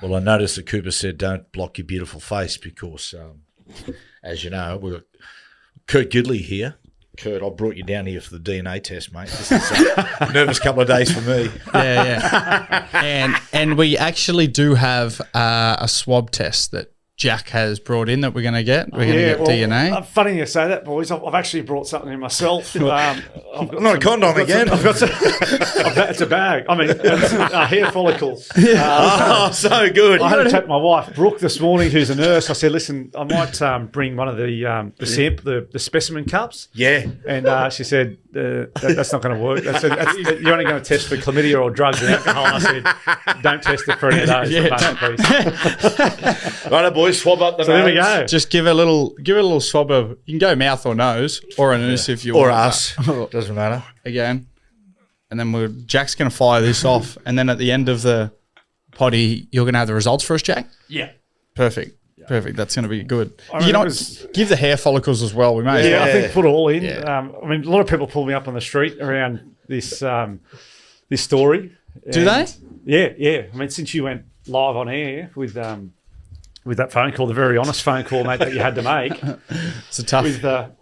Well, I noticed that Cooper said don't block your beautiful face because, as you know, we've got Kurt Gidley here. Kurt, I brought you down here for the DNA test, mate. This is a nervous couple of days for me. Yeah. And we actually do have a swab test that Jack has brought in that we're going to get. We're going to get DNA. Funny you say that, boys. I've actually brought something in myself. Not a condom again. It's a bag. I mean, it's, hair follicles. So good. I had to take my wife, Brooke, this morning, who's a nurse. I said, listen, I might bring one of the specimen cups. Yeah. And she said, that's not going to work. I said, you're only going to test for chlamydia or drugs and alcohol. And I said, don't test it for any of those. Right, boys, swab up the nose. There we go. Just give a little swab of, you can go mouth or nose or an anus if you want. Or us. Doesn't matter. Again. And then Jack's going to fire this off. And then at the end of the potty, you're going to have the results for us, Jack? Yeah. Perfect. Perfect. That's going to be good. I give the hair follicles as well. We may. Yeah, I think put it all in. Yeah. I mean, a lot of people pull me up on the street around this this story. Do they? Yeah. I mean, since you went live on air with that phone call, the very honest phone call, mate, that you had to make. It's a tough.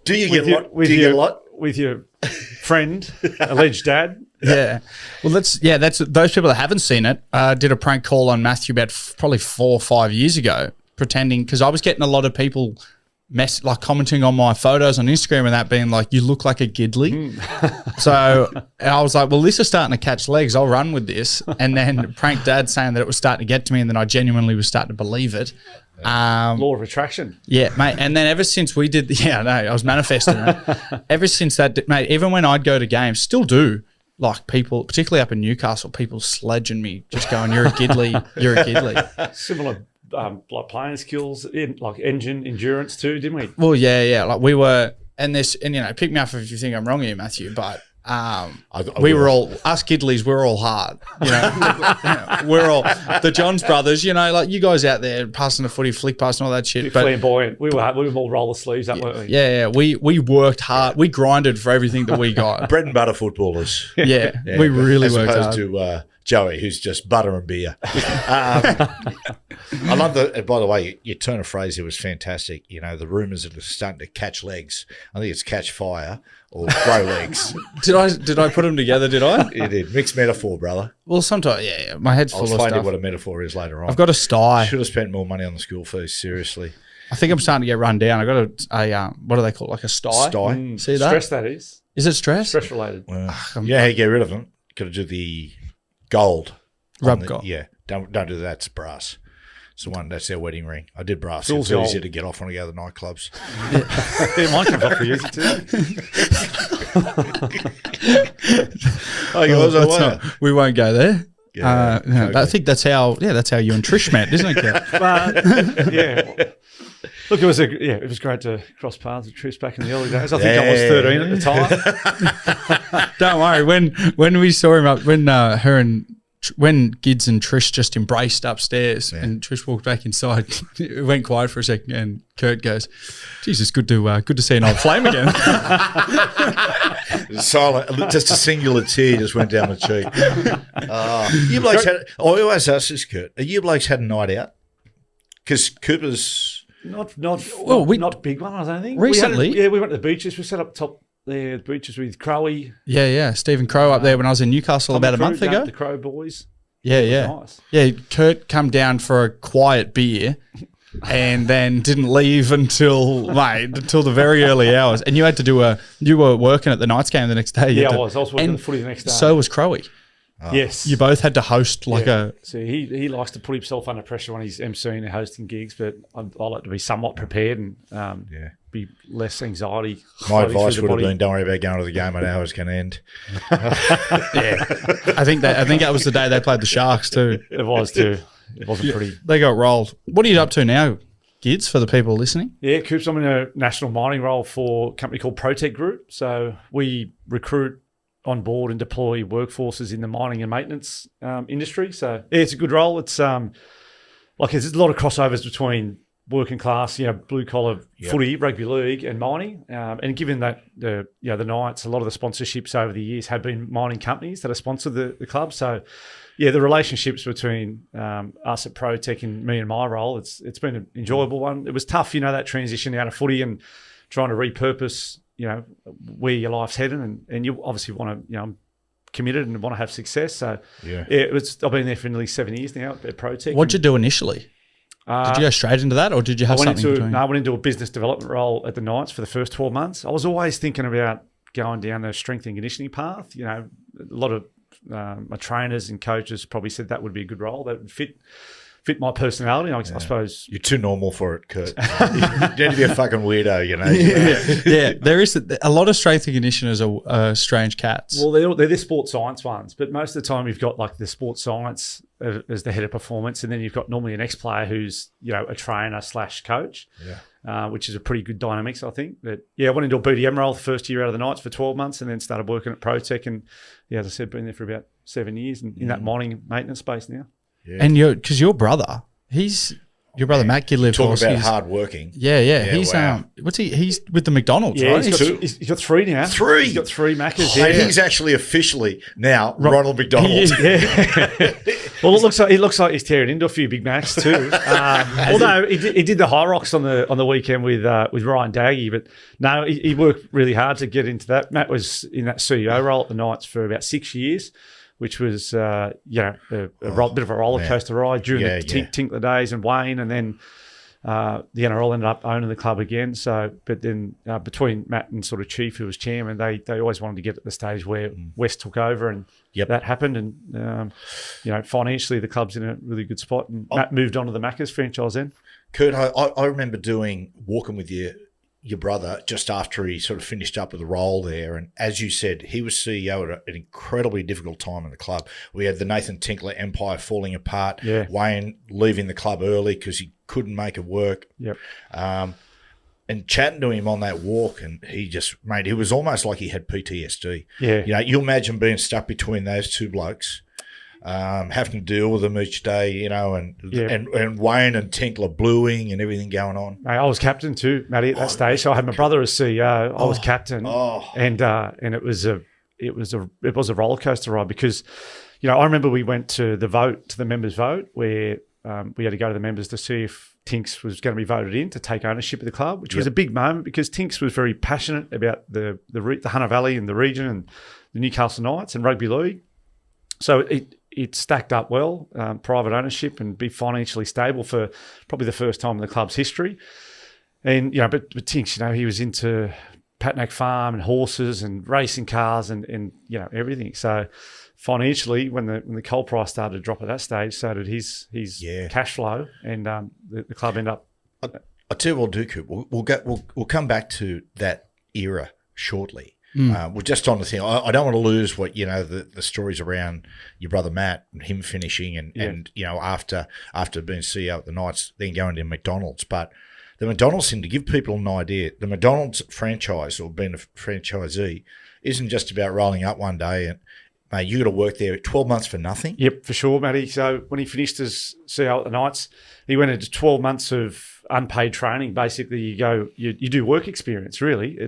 Do you get a lot? With your friend, alleged dad. Yeah. Well, that's those people that haven't seen it. Did a prank call on Matthew about probably 4 or 5 years ago, pretending because I was getting a lot of people commenting on my photos on Instagram and that being like, you look like a Gidley. So I was like, well, this is starting to catch legs. I'll run with this. And then prank dad saying that it was starting to get to me and then I genuinely was starting to believe it. Law of attraction. Yeah, mate. And then ever since we did, I was manifesting it. Ever since that, mate, even when I'd go to games, still do, like people, particularly up in Newcastle, people sledging me, just going, you're a Gidley, you're a Gidley. Similar like playing skills, like engine endurance too, didn't we? Well, yeah. Like we were, and pick me up if you think I'm wrong here, Matthew, but we were all, us Gidleys, we're all hard. We're all, the Johns brothers, like you guys out there passing the footy, flick pass and all that shit. But flamboyant. We were more roller sleeves, weren't we? Yeah. We worked hard. We grinded for everything that we got. Bread and butter footballers. Yeah, we really worked hard. As opposed to Joey, who's just butter and beer. I love by the way, your turn of phrase here was fantastic. The rumours are starting to catch legs. I think it's catch fire or grow legs. Did I put them together, did I? You did. Mixed metaphor, brother. Well, sometimes, yeah. My head's full of stuff. I'll explain to you what a metaphor is later on. I've got a sty. Should have spent more money on the school fees, seriously. I think I'm starting to get run down. I got a what do they call it? Like a sty? See that? Stress, that is. Is it stress? Stress related. Well, how you get rid of them? Got to do the gold. Rub gold. Yeah. Don't do that. It's brass. It's the one, that's their wedding ring. I did brass. It's easier to get off when I go to the nightclubs. Yeah, mine comes off for easy too. We won't go there. Yeah, okay. I think that's how you and Trish met, isn't it? Yeah. Look, it was great to cross paths with Trish back in the early days. I think I was 13 at the time. Don't worry. When we saw him up, when Gids and Trish just embraced upstairs and Trish walked back inside, it went quiet for a second and Kurt goes, Jesus, good to see an old flame again. Silent, just a singular tear just went down the cheek. You blokes I always ask this, Kurt, are you blokes had a night out? Because Cooper's... Not big one, I don't think. Recently? We went to the beaches. We set up top the beaches with Crowy. Yeah. Stephen Crow up there when I was in Newcastle about a month ago. The Crow boys. Yeah. Nice. Yeah, Kurt come down for a quiet beer and then didn't leave until the very early hours. And you had to you were working at the Knights game the next day. I was working the footy the next day. So was Crowy. Oh. Yes. You both had to host So he likes to put himself under pressure when he's emceeing and hosting gigs, but I like to be somewhat prepared and be less anxiety. My advice would have been don't worry about going to the game when hours can end. I think that was the day they played the Sharks too. It was too. It wasn't pretty. They got rolled. What are you up to now, Gids, for the people listening? Yeah, Coops, I'm in a national mining role for a company called Protect Group. So we recruit on board and deploy workforces in the mining and maintenance industry. So it's a good role. It's there's a lot of crossovers between working class, blue collar footy, rugby league, and mining. And given that the Knights, a lot of the sponsorships over the years have been mining companies that have sponsored the club. So, the relationships between us at ProTech and me and my role, it's been an enjoyable one. It was tough, that transition out of footy and trying to repurpose, where your life's heading, and you obviously want to, I'm committed and want to have success. So, I've been there for nearly 7 years now at ProTech. What'd you do initially? Did you go straight into that, or did you have something between? No, I went into a business development role at the Knights for the first 12 months. I was always thinking about going down the strength and conditioning path. A lot of my trainers and coaches probably said that would be a good role. That would fit my personality. I suppose you're too normal for it, Kurt. You need to be a fucking weirdo, Yeah, there is a lot of strength and conditioners are strange cats. Well, they're the sports science ones, but most of the time you've got like the sports science as the head of performance, and then you've got normally an ex-player who's a trainer / coach. Which is a pretty good dynamics, I think. But I went into a BDM role the first year out of the Knights for 12 months, and then started working at ProTech, and as I said, been there for about 7 years in that mining maintenance space now. Yeah. And because your brother, your brother Matt Gidley. Talk about hard working. Yeah. He's what's he? He's with the McDonald's, right? He's got 3 now. 3. He's got 3 Maccas. And he's actually officially now Ronald McDonald. Well, it looks like he's tearing into a few Big Macs too. Although he did the high rocks on the weekend with Ryan Daggy, but no, he worked really hard to get into that. Matt was in that CEO role at the Knights for about 6 years, which was a bit of a roller coaster ride during the Tinkler days and Wayne, and then the NRL ended up owning the club again. So, but then between Matt and sort of Chief, who was chairman, they always wanted to get at the stage where West took over, and that happened. And financially, the club's in a really good spot. And Matt moved on to the Maccas franchise then. Kurt, I remember walking with your brother just after he sort of finished up with the role there, and as you said, he was CEO at an incredibly difficult time in the club. We had the Nathan Tinkler empire falling apart, Wayne leaving the club early because he couldn't make it work. And chatting to him on that walk, and he was almost like he had PTSD. You imagine being stuck between those two blokes, having to deal with them each day, and Wayne and Tinkler bluing and everything going on. Mate, I was captain too, Matty, at that stage. So I had my brother as CEO. I was captain, and it was a roller coaster ride because, I remember we went to the members' vote, where we had to go to the members to see if Tinks was going to be voted in to take ownership of the club, which was a big moment because Tinks was very passionate about the Hunter Valley and the region and the Newcastle Knights and rugby league. So it stacked up well, private ownership, and be financially stable for probably the first time in the club's history. And, but Tinks, he was into Paternity farm and horses and racing cars and everything. So financially, when the coal price started to drop at that stage, so did his cash flow, and the club ended up. I'll tell you what we'll do, Coop. We'll come back to that era shortly. We're just on the thing. I don't want to lose what the stories around your brother Matt and him finishing and after being CEO at the Knights, then going to McDonald's. But the McDonald's thing, to give people an idea, the McDonald's franchise or being a franchisee isn't just about rolling up one day and, mate, you got to work there 12 months for nothing. Yep, for sure, Matty. So when he finished as CEO at the Knights, he went into 12 months of unpaid training. Basically, you do work experience, really,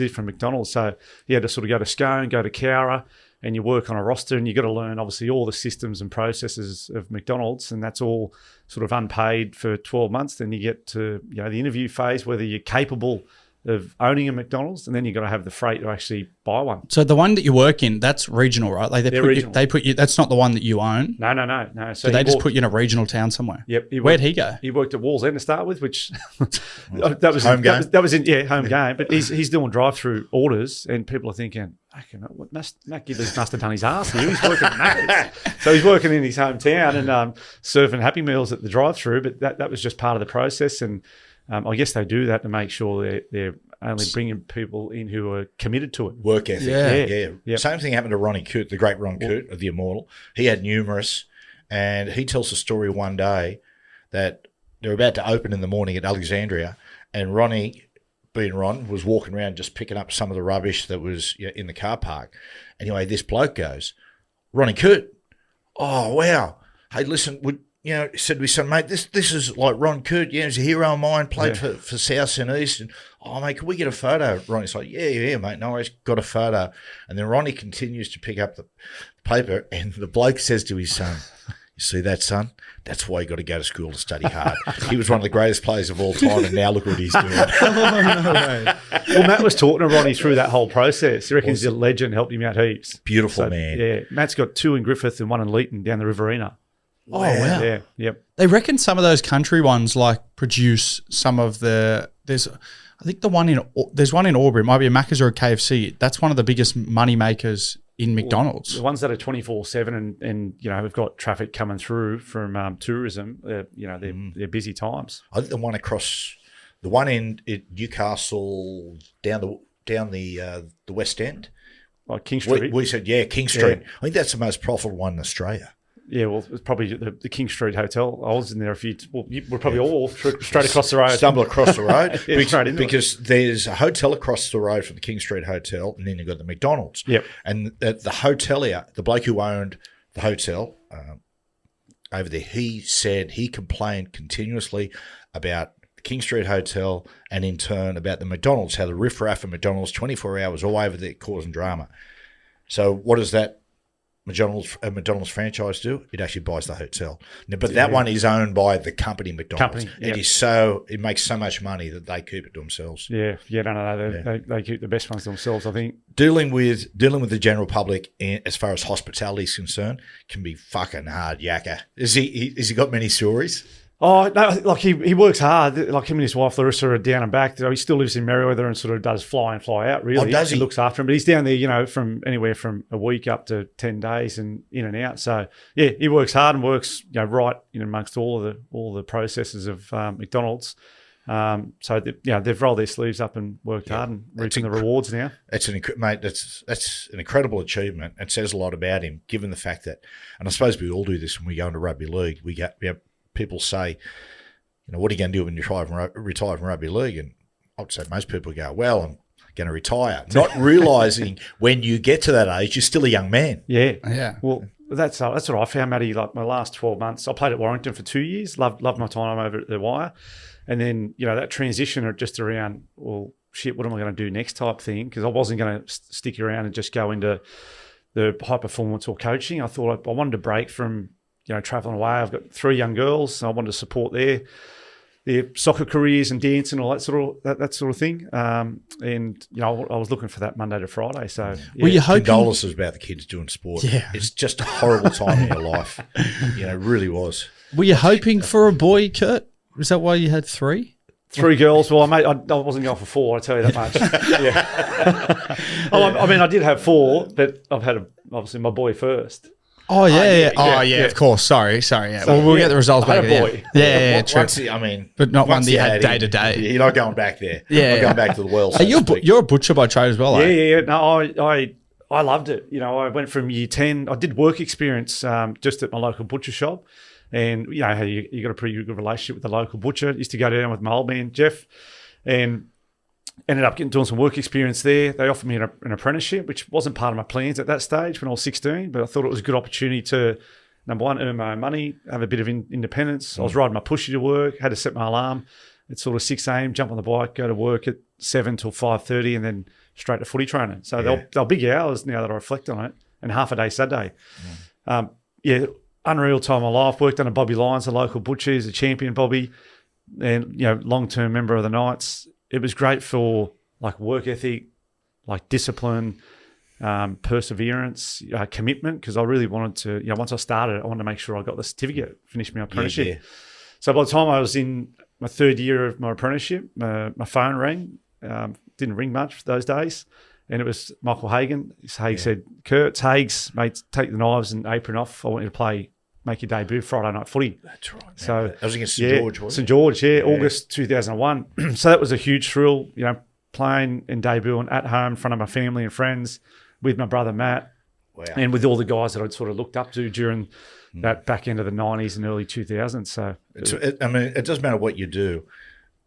from McDonald's. So you had to sort of go to Scone, go to Cowra, and you work on a roster, and you got to learn, obviously, all the systems and processes of McDonald's, and that's all sort of unpaid for 12 months. Then you get to the interview phase, whether you're capable of owning a McDonald's, and then you've got to have the freight to actually buy one. So the one that you work in, that's regional, right? Like they put you. That's not the one that you own. No. So they just put you in a regional town somewhere. Yep. Where'd he go? He worked at Wallsend to start with, which that was home game. That was home game. But he's doing drive-through orders, and people are thinking, Matt Gidley must have done his ass here. He's working at Macca's. So he's working in his hometown and serving Happy Meals at the drive-through. But that was just part of the process, and I guess they do that to make sure they're only bringing people in who are committed to it. Work ethic. Yeah. Yep. Same thing happened to Ronnie Coote, the great Ron Coote of the Immortal. He had numerous, and he tells a story one day that they're about to open in the morning at Alexandria, and Ronnie, being Ron, was walking around just picking up some of the rubbish that was in the car park. Anyway, this bloke goes, Ronnie Coote, oh, wow. Hey, listen, he said to me, son, mate, this is like Ron Kurt. Yeah, he's a hero of mine, played for South and East. And, oh, mate, can we get a photo? Ronnie's like, yeah, mate, no worries, got a photo. And then Ronnie continues to pick up the paper, and the bloke says to his son, you see that, son? That's why you got to go to school to study hard. He was one of the greatest players of all time, and now look what he's doing. Well, Matt was talking to Ronnie through that whole process. He reckons he's a legend, helped him out heaps. Beautiful man. Yeah, Matt's got 2 in Griffith and 1 in Leeton down the Riverina. Oh, wow. Yeah, yep. They reckon some of those country ones produce some of the. I think there's one in Albury. It might be a Macca's or a KFC. That's one of the biggest money makers in McDonald's. The ones that are 24/7 and we've got traffic coming through from tourism. They're busy times. I think the one in Newcastle down the West End. Like King Street. We said, King Street. Yeah. I think that's the most profitable one in Australia. Yeah, well, it's probably the King Street Hotel. I was in there we're probably all straight across the road. Stumble across the road. because there's a hotel across the road from the King Street Hotel, and then you've got the McDonald's. Yep. And the hotelier, the bloke who owned the hotel over there, he said he complained continuously about the King Street Hotel and in turn about the McDonald's, how the riffraff of McDonald's 24 hours all over there causing drama. So what does that McDonald's franchise do? It actually buys the hotel. Now, but that one is owned by the company McDonald's. It makes so much money that they keep it to themselves. No. They keep the best ones to themselves, I think. Dealing with the general public as far as hospitality is concerned can be fucking hard, yakka. Has he got many stories? Oh, no, like he works hard. Like him and his wife, Larissa, are down and back. He still lives in Merriweather and sort of does fly in, fly out, really. Oh, does he? He looks after him. But he's down there, from anywhere from a week up to 10 days and in and out. So, yeah, he works hard and works, right amongst all the processes of McDonald's. So, they've rolled their sleeves up and worked hard and reaping the rewards now. That's an incredible achievement. It says a lot about him, given the fact that, and I suppose we all do this when we go into rugby league. We have people say, what are you going to do when you retire from rugby league? And I'd say most people go, well, I'm going to retire, not realising when you get to that age, you're still a young man. Yeah. Yeah. Well, that's what I found, Matty. Like my last 12 months, I played at Warrington for 2 years, loved my time over at the Wire. And then, that transition or just around, well, shit, what am I going to do next type thing? Because I wasn't going to stick around and just go into the high performance or coaching. I thought I wanted to break from, travelling away. I've got 3 young girls, so I wanted to support their soccer careers and dance and all that sort of thing. And I was looking for that Monday to Friday. So were you hoping? Condolences about the kids doing sport. Yeah. It's just a horrible time in your life. It really was. Were you hoping for a boy, Kurt? Is that why you had 3? 3 girls. Well, I wasn't going for 4. I tell you that much. Yeah. I did have 4, but I've had obviously my boy first. Oh yeah. Of course. Sorry. Yeah. So, we'll get the results back. Boy. Yeah. True. But not one that you had day to day. You're not going back there. Yeah. Not going back to the well. You're a butcher by trade as well. Yeah. No, I loved it. I went from year 10. I did work experience just at my local butcher shop, and you got a pretty good relationship with the local butcher. Used to go down with my old man Jeff, and ended up doing some work experience there. They offered me an apprenticeship, which wasn't part of my plans at that stage when I was 16, but I thought it was a good opportunity to, number one, earn my own money, have a bit of independence. I was riding my pushy to work, had to set my alarm at sort of 6 a.m, jump on the bike, go to work at 7 till 5:30, and then straight to footy training. So they're big hours now that I reflect on it, and half a day Saturday. Unreal time of my life. Worked under Bobby Lyons, the local butcher. He's a champion, Bobby, and long-term member of the Knights. It was great for like work ethic, like discipline, perseverance, commitment, because I really wanted to, once I started, I wanted to make sure I got the certificate, finished my apprenticeship. Yeah. So by the time I was in my 3rd year of my apprenticeship, my phone rang. Didn't ring much those days. And it was Michael Hagan. Hague said, Kurt, Hagues, mate, take the knives and apron off. I want you to make your debut Friday night footy. That's right. Man. So that was against St George, wasn't it? St George, August 2001. So that was a huge thrill, playing and debuting at home in front of my family and friends with my brother Matt, and with all the guys that I'd sort of looked up to during that back end of the 90s and early 2000s. So it doesn't matter what you do.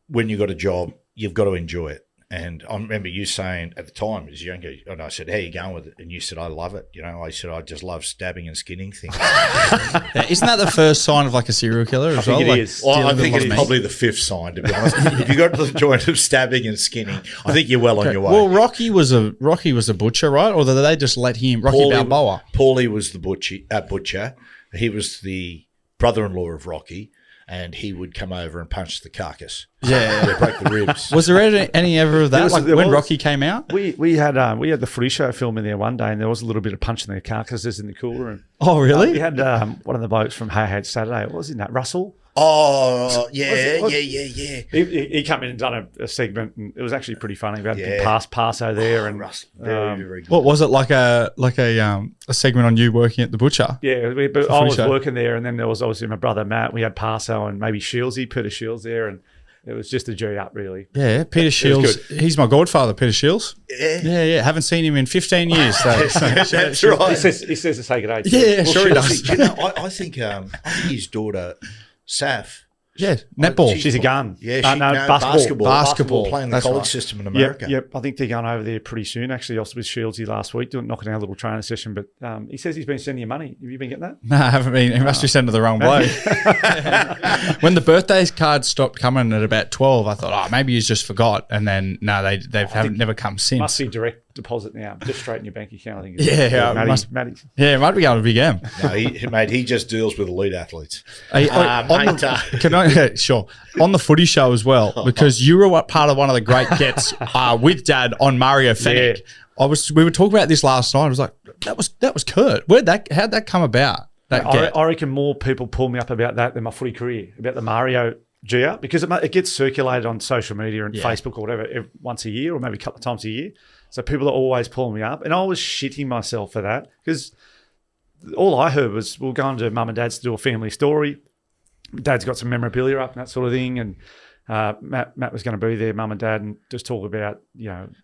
When you've got a job, you've got to enjoy it. And I remember you saying at the time, as younger, and I said, "How you going with it?" And you said, "I love it." I said, "I just love stabbing and skinning things." Yeah, isn't that the first sign of like a serial killer as well? think it is. Well, I think it's probably the fifth sign, to be honest. If you got to the joint of stabbing and skinning, I think you're well on your way. Well, Rocky was a butcher, right? Or did they just let him? Rocky Balboa. Paulie was the butcher. He was the brother-in-law of Rocky. And he would come over and punch the carcass. Yeah. Break the ribs. Was there any ever of that? When Rocky came out? We had the footy show film in there one day, and there was a little bit of punching the carcasses in the cooler room. Oh, really? We had one of the blokes from Hey Hey Saturday. What was his name? Russell? Oh, yeah. He came in and done a segment, and it was actually pretty funny. We had Paso there, and Russell, very good. What was it like a segment on you working at the butcher? Yeah, but I was working there, and then there was obviously my brother Matt. We had Paso and maybe Peter Shields there, and it was just a G up, really. Yeah, Peter Shields. He's my godfather, Peter Shields. Yeah. Haven't seen him in 15 years. So, That's right. He says to take it age. Yeah, sure he does. I think his daughter, Saf. Yeah, netball. She's a gun. Yeah, basketball. Playing the college system in America. Yep. I think they're going over there pretty soon. Actually, I was with Shieldsy last week, knocking out a little training session. But he says he's been sending you money. Have you been getting that? No, I haven't been. He must be sending to the wrong bloke. When the birthday cards stopped coming at about 12, I thought, maybe he's just forgot. And then no, they haven't never come since. Must be direct deposit now, just straight in your bank account. I think. Matty. Yeah, it might be going to Big M. No, he just deals with elite athletes. Sure. On the footy show as well, because you were part of one of the great gets with Dad on Mario Fenech. Yeah. We were talking about this last night. I was like, that was Kurt. How'd that come about? I reckon more people pull me up about that than my footy career, about the Mario G-up, because it gets circulated on social media and Facebook or whatever once a year or maybe a couple of times a year. So people are always pulling me up, and I was shitting myself for that because all I heard was we're going to Mum and Dad's to do a family story. Dad's got some memorabilia up and that sort of thing, and Matt was going to be there, Mum and Dad, and just talk about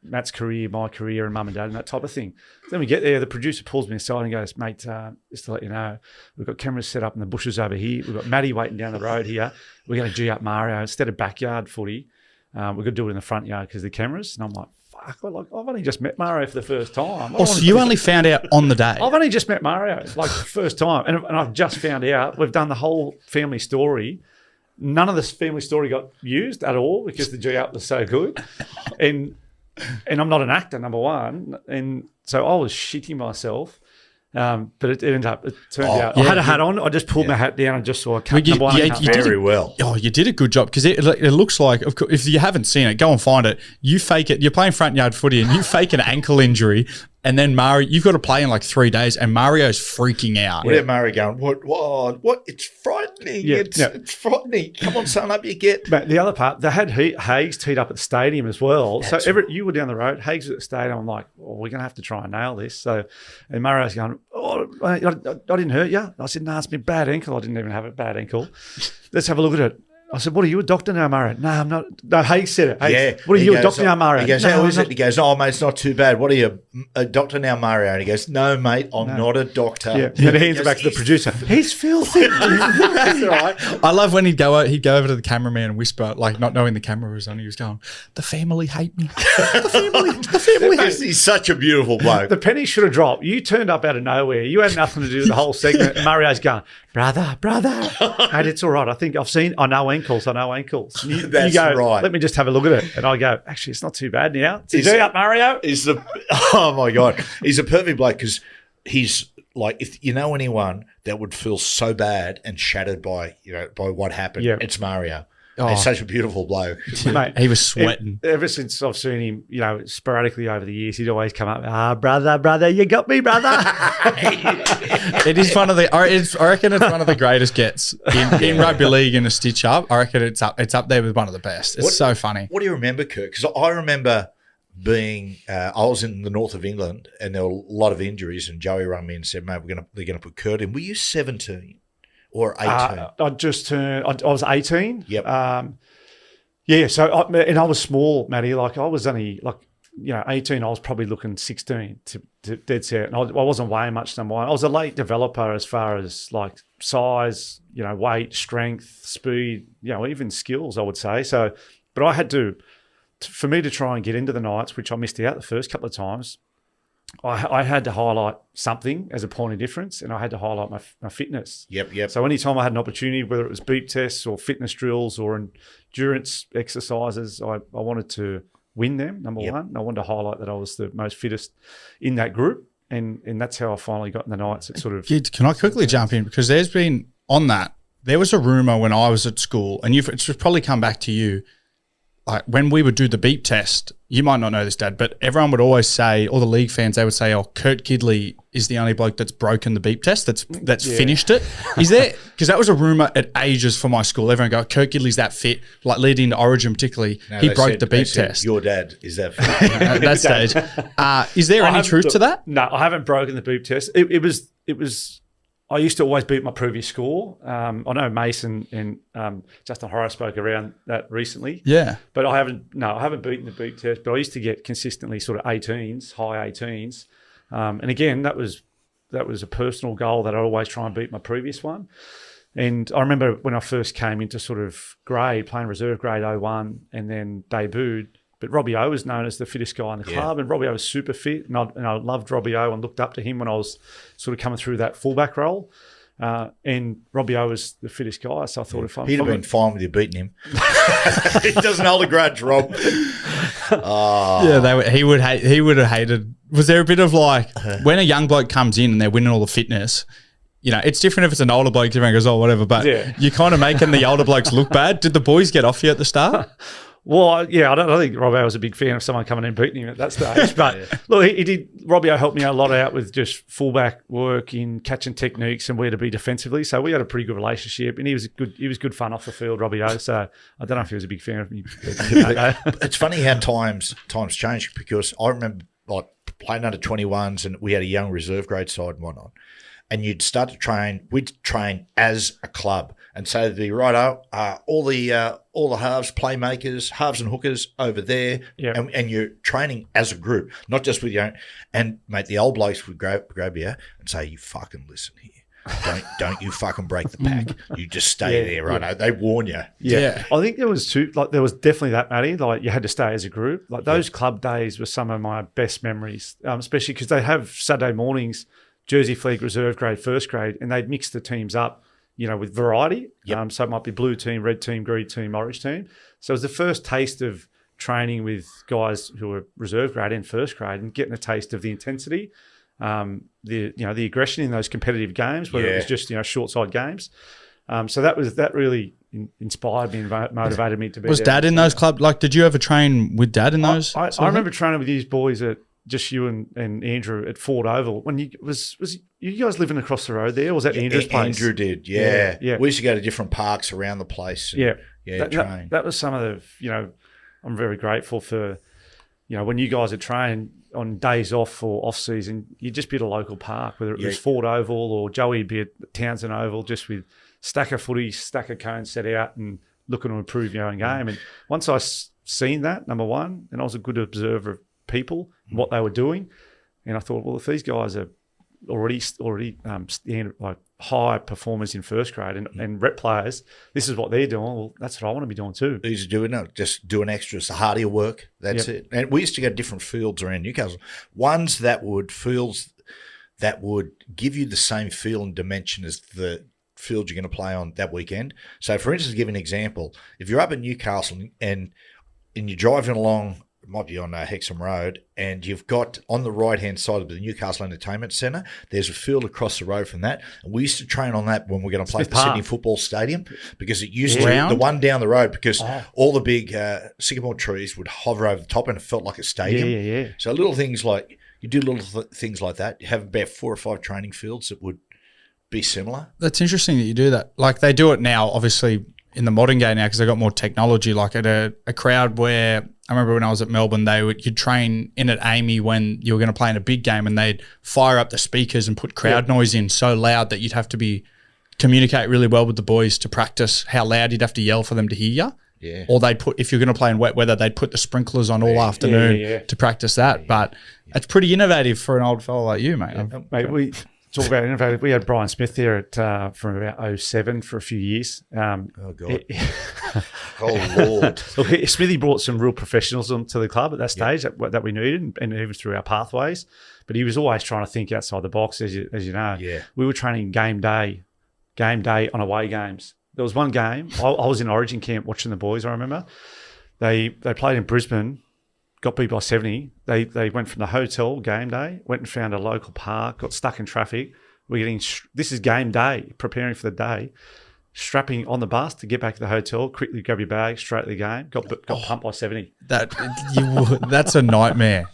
Matt's career, my career, and Mum and Dad and that type of thing. So then we get there, the producer pulls me aside and goes, "Mate, just to let you know, we've got cameras set up in the bushes over here. We've got Matty waiting down the road here. We're going to G up Mario instead of backyard footy. We're going to do it in the front yard because of the cameras." And I'm like, "Fuck! I've only just met Mario for the first time." So you only found out on the day? I've only just met Mario. It's like the first time, and I've just found out we've done the whole family story. None of this family story got used at all because the G-up was so good. And I'm not an actor, number one. And so I was shitting myself. But it turned out, I had a hat on. I just pulled my hat down and just saw a cut. You very well. Oh, you did a good job because it looks like, of course, if you haven't seen it, go and find it. You fake it. You're playing front yard footy and you fake an ankle injury. And then Mario, you've got to play in like 3 days, and Mario's freaking out. What Mario going? What? It's frightening. Yeah. It's frightening. Come on, son, up you get. But the other part, they had Hughes teed up at the stadium as well. So you were down the road, Hughes was at the stadium. I'm like, we're going to have to try and nail this. So, and Mario's going, I didn't hurt you. I said, no, it's my bad ankle. I didn't even have a bad ankle. Let's have a look at it. I said, "What are you, a doctor now, Mario?" "No, I'm not." No, Hughes said it. Yeah. "What are you, a doctor now, Mario?" He goes, "No, "How is it?" He goes, "Oh, mate, it's not too bad. What are you, a doctor now, Mario?" And he goes, "No, mate, I'm not a doctor." Yeah. And then he hands it back to the producer. "He's filthy." That's all right. I love when he'd go over to the cameraman and whisper, like not knowing the camera was on. He was going, "The family hate me. The family hate me." He's such a beautiful bloke. The penny should have dropped. You turned up out of nowhere. You had nothing to do with the whole segment. And Mario's going, brother. Mate, it's all right. I know ankles. You go, right. "Let me just have a look at it." And I go, "Actually, it's not too bad now." Is he up, Mario? Oh my God. He's a perfect bloke because he's like, if you know anyone that would feel so bad and shattered by what happened, it's Mario. Oh. He's such a beautiful bloke. Mate, he was sweating. Ever since I've seen him, sporadically over the years, he'd always come up, brother, you got me, brother. It is one of the. I reckon it's one of the greatest gets in rugby league in a stitch up. I reckon it's up there with one of the best. It's so funny. What do you remember, Kurt? Because I remember being, I was in the north of England and there were a lot of injuries, and Joey rang me and said, "Mate, they're gonna put Kurt in." Were you 17? Or 18? I just turned. I was 18. Yep. Yeah. So I was small, Matty. Like I was only 18. I was probably looking 16 to dead set, and I wasn't weighing much. Number one, I was a late developer as far as like size, weight, strength, speed, even skills. I would say so, but I had to for me to try and get into the Knights, which I missed out the first couple of times, I had to highlight something as a point of difference, and I had to highlight my fitness. Yep. So anytime I had an opportunity, whether it was beep tests or fitness drills or endurance exercises, I wanted to win them, number one. And I wanted to highlight that I was the most fittest in that group, and that's how I finally got in the Knights. It sort of. Gids, can I quickly jump in? Because there's been, on that, there was a rumour when I was at school, and it's probably come back to you, like when we would do the beep test, you might not know this, Dad, but everyone would always say, all the league fans, they would say, oh, Kurt Gidley is the only bloke that's broken the beep test, that's finished it. Is there, because that was a rumour at ages for my school. Everyone go, Kurt Gidley's that fit, like leading into Origin particularly. No, he broke the beep test. Your dad is that fit. At that stage. Is there any truth to that? No, I haven't broken the beep test. It was. I used to always beat my previous score. I know Mason and Justin Horror spoke around that recently. Yeah. But I haven't beaten the beep test, but I used to get consistently sort of 18s, high 18s. And again, that was a personal goal that I always try and beat my previous one. And I remember when I first came into sort of grade, playing reserve grade 01 and then debuted, but Robbie O was known as the fittest guy in the club, and Robbie O was super fit, and I loved Robbie O and looked up to him when I was sort of coming through that fullback role. And Robbie O was the fittest guy, so I thought if he'd have been fine with you beating him. He doesn't hold a grudge, Rob. Yeah, he would have hated. Was there a bit of like when a young bloke comes in and they're winning all the fitness? You know, it's different if it's an older bloke. Everyone goes, oh, whatever. But you're kind of making the older blokes look bad. Did the boys get off you at the start? Well, yeah, I don't think Robbie was a big fan of someone coming in and beating him at that stage. But look, he did. Robbie helped me a lot out with just fullback work in catching techniques and where to be defensively. So we had a pretty good relationship, and he was good fun off the field, Robbie O. So I don't know if he was a big fan of me. It's funny how times change, because I remember like playing under 21s, and we had a young reserve grade side and whatnot. And you'd start to train. We'd train as a club, and so there'd be all the halves, playmakers, halves and hookers over there, and you're training as a group, not just with your own. And mate, the old blokes would grab you and say, "You fucking listen here, don't you fucking break the pack. You just stay there, right?" Yeah. They warn you. Yeah, I think there was there was definitely that, Matty. Like you had to stay as a group. Like those club days were some of my best memories, especially because they have Saturday mornings. Jersey Fleet, reserve grade, first grade, and they'd mix the teams up, with variety. So it might be blue team, red team, green team, orange team. So it was the first taste of training with guys who were reserve grade and first grade, and getting a taste of the intensity, the aggression in those competitive games, whether it was just short side games. So that really inspired me and motivated me to be. Was Dad in those clubs? Like, did you ever train with Dad in those? I remember training with these boys at. Just you and Andrew at Ford Oval. When was you guys living across the road there? Or was that Andrew's place? Andrew did, yeah. We used to go to different parks around the place. And, train. That was some of the, I'm very grateful for, when you guys are trained on days off or off season, you'd just be at a local park, whether it was Ford Oval or Joey'd be at Townsend Oval, just with stack of footy, stack of cones set out and looking to improve your own game. And once I seen that, number one, and I was a good observer of people, what they were doing, and I thought, well, if these guys are already like high performers in first grade and rep players, this is what they're doing. Well, that's what I want to be doing too. Easy doing it, just doing extra. It's the harder work. That's it. And we used to go to different fields around Newcastle. Ones that would give you the same feel and dimension as the field you're going to play on that weekend. So, for instance, to give an example, if you're up in Newcastle and you're driving along. It might be on Hexham Road, and you've got on the right-hand side of the Newcastle Entertainment Centre, there's a field across the road from that. And we used to train on that when we're going to play at the Sydney Football Stadium, because it used to, the one down the road, because all the big sycamore trees would hover over the top and it felt like a stadium. Yeah. So little things like, you do little things like that. You have about 4 or 5 training fields that would be similar. That's interesting that you do that. Like they do it now, obviously, in the modern day now, because they've got more technology, like at a crowd where I remember when I was at Melbourne, you'd train in at Amy when you were going to play in a big game, and they'd fire up the speakers and put crowd noise in so loud that you'd have to communicate really well with the boys to practice how loud you'd have to yell for them to hear you. Yeah. Or they'd put, if you're going to play in wet weather, they'd put the sprinklers on all afternoon to practice that. But it's pretty innovative for an old fellow like you, mate. Mate, we talk about innovative. We had Brian Smith there from about 07 for a few years. Oh, God. Oh, Lord. Look, Smithy brought some real professionalism to the club at that stage that we needed, and even through our pathways. But he was always trying to think outside the box, as you know. Yeah. We were training game day on away games. There was one game, I was in Origin camp watching the boys, I remember. They played in Brisbane, got beat by 70. They went from the hotel game day, went and found a local park, got stuck in traffic. We're getting, this is game day, preparing for the day, strapping on the bus to get back to the hotel, quickly grab your bag, straight to the game, got pumped by 70. That's a nightmare.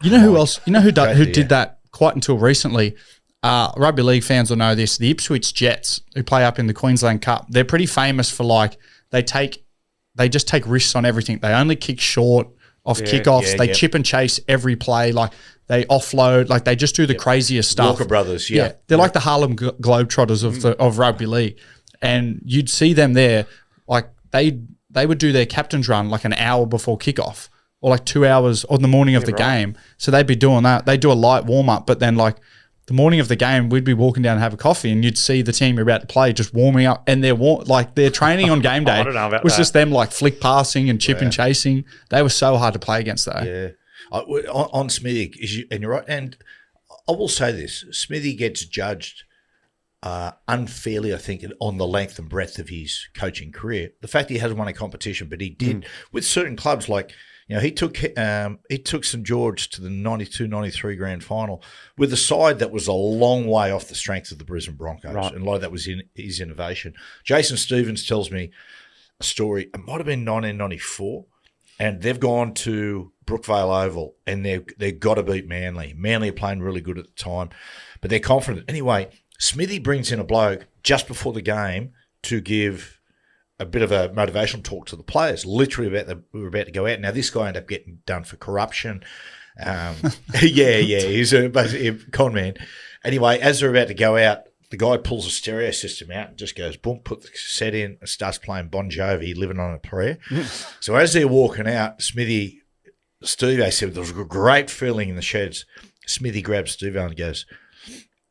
You know who else? You know who did that quite until recently? Rugby league fans will know this. The Ipswich Jets, who play up in the Queensland Cup, they're pretty famous for they just take risks on everything. They only kick short off kickoffs. They chip and chase every play. Like they offload. Like they just do the craziest stuff. Walker Brothers, they're like the Harlem Globetrotters of rugby league. And you'd see them there, like they would do their captain's run like an hour before kickoff, or like 2 hours on the morning of the game. So they'd be doing that. They'd do a light warm up, but then like the morning of the game, we'd be walking down and have a coffee, and you'd see the team you're about to play just warming up, and their training on game day I don't know about was that. Just them like flick passing and chip and chasing. They were so hard to play against though. Yeah. On Smithy, and you're right, and I will say this, Smithy gets judged unfairly, I think, on the length and breadth of his coaching career. The fact he hasn't won a competition, but he did with certain clubs like, he took St George to the 92-93 grand final with a side that was a long way off the strength of the Brisbane Broncos, and a lot of that was in his innovation. Jason Stevens tells me a story. It might have been 1994, and they've gone to Brookvale Oval, and they've got to beat Manly. Manly are playing really good at the time, but they're confident. Anyway, Smithy brings in a bloke just before the game to give a bit of a motivational talk to the players, literally we were about to go out. Now, this guy ended up getting done for corruption. He's basically a con man. Anyway, as they're about to go out, the guy pulls a stereo system out and just goes, boom, put the cassette in and starts playing Bon Jovi, Living on a Prayer. So as they're walking out, Steve, I said, there was a great feeling in the sheds. Smithy grabs Steve and goes,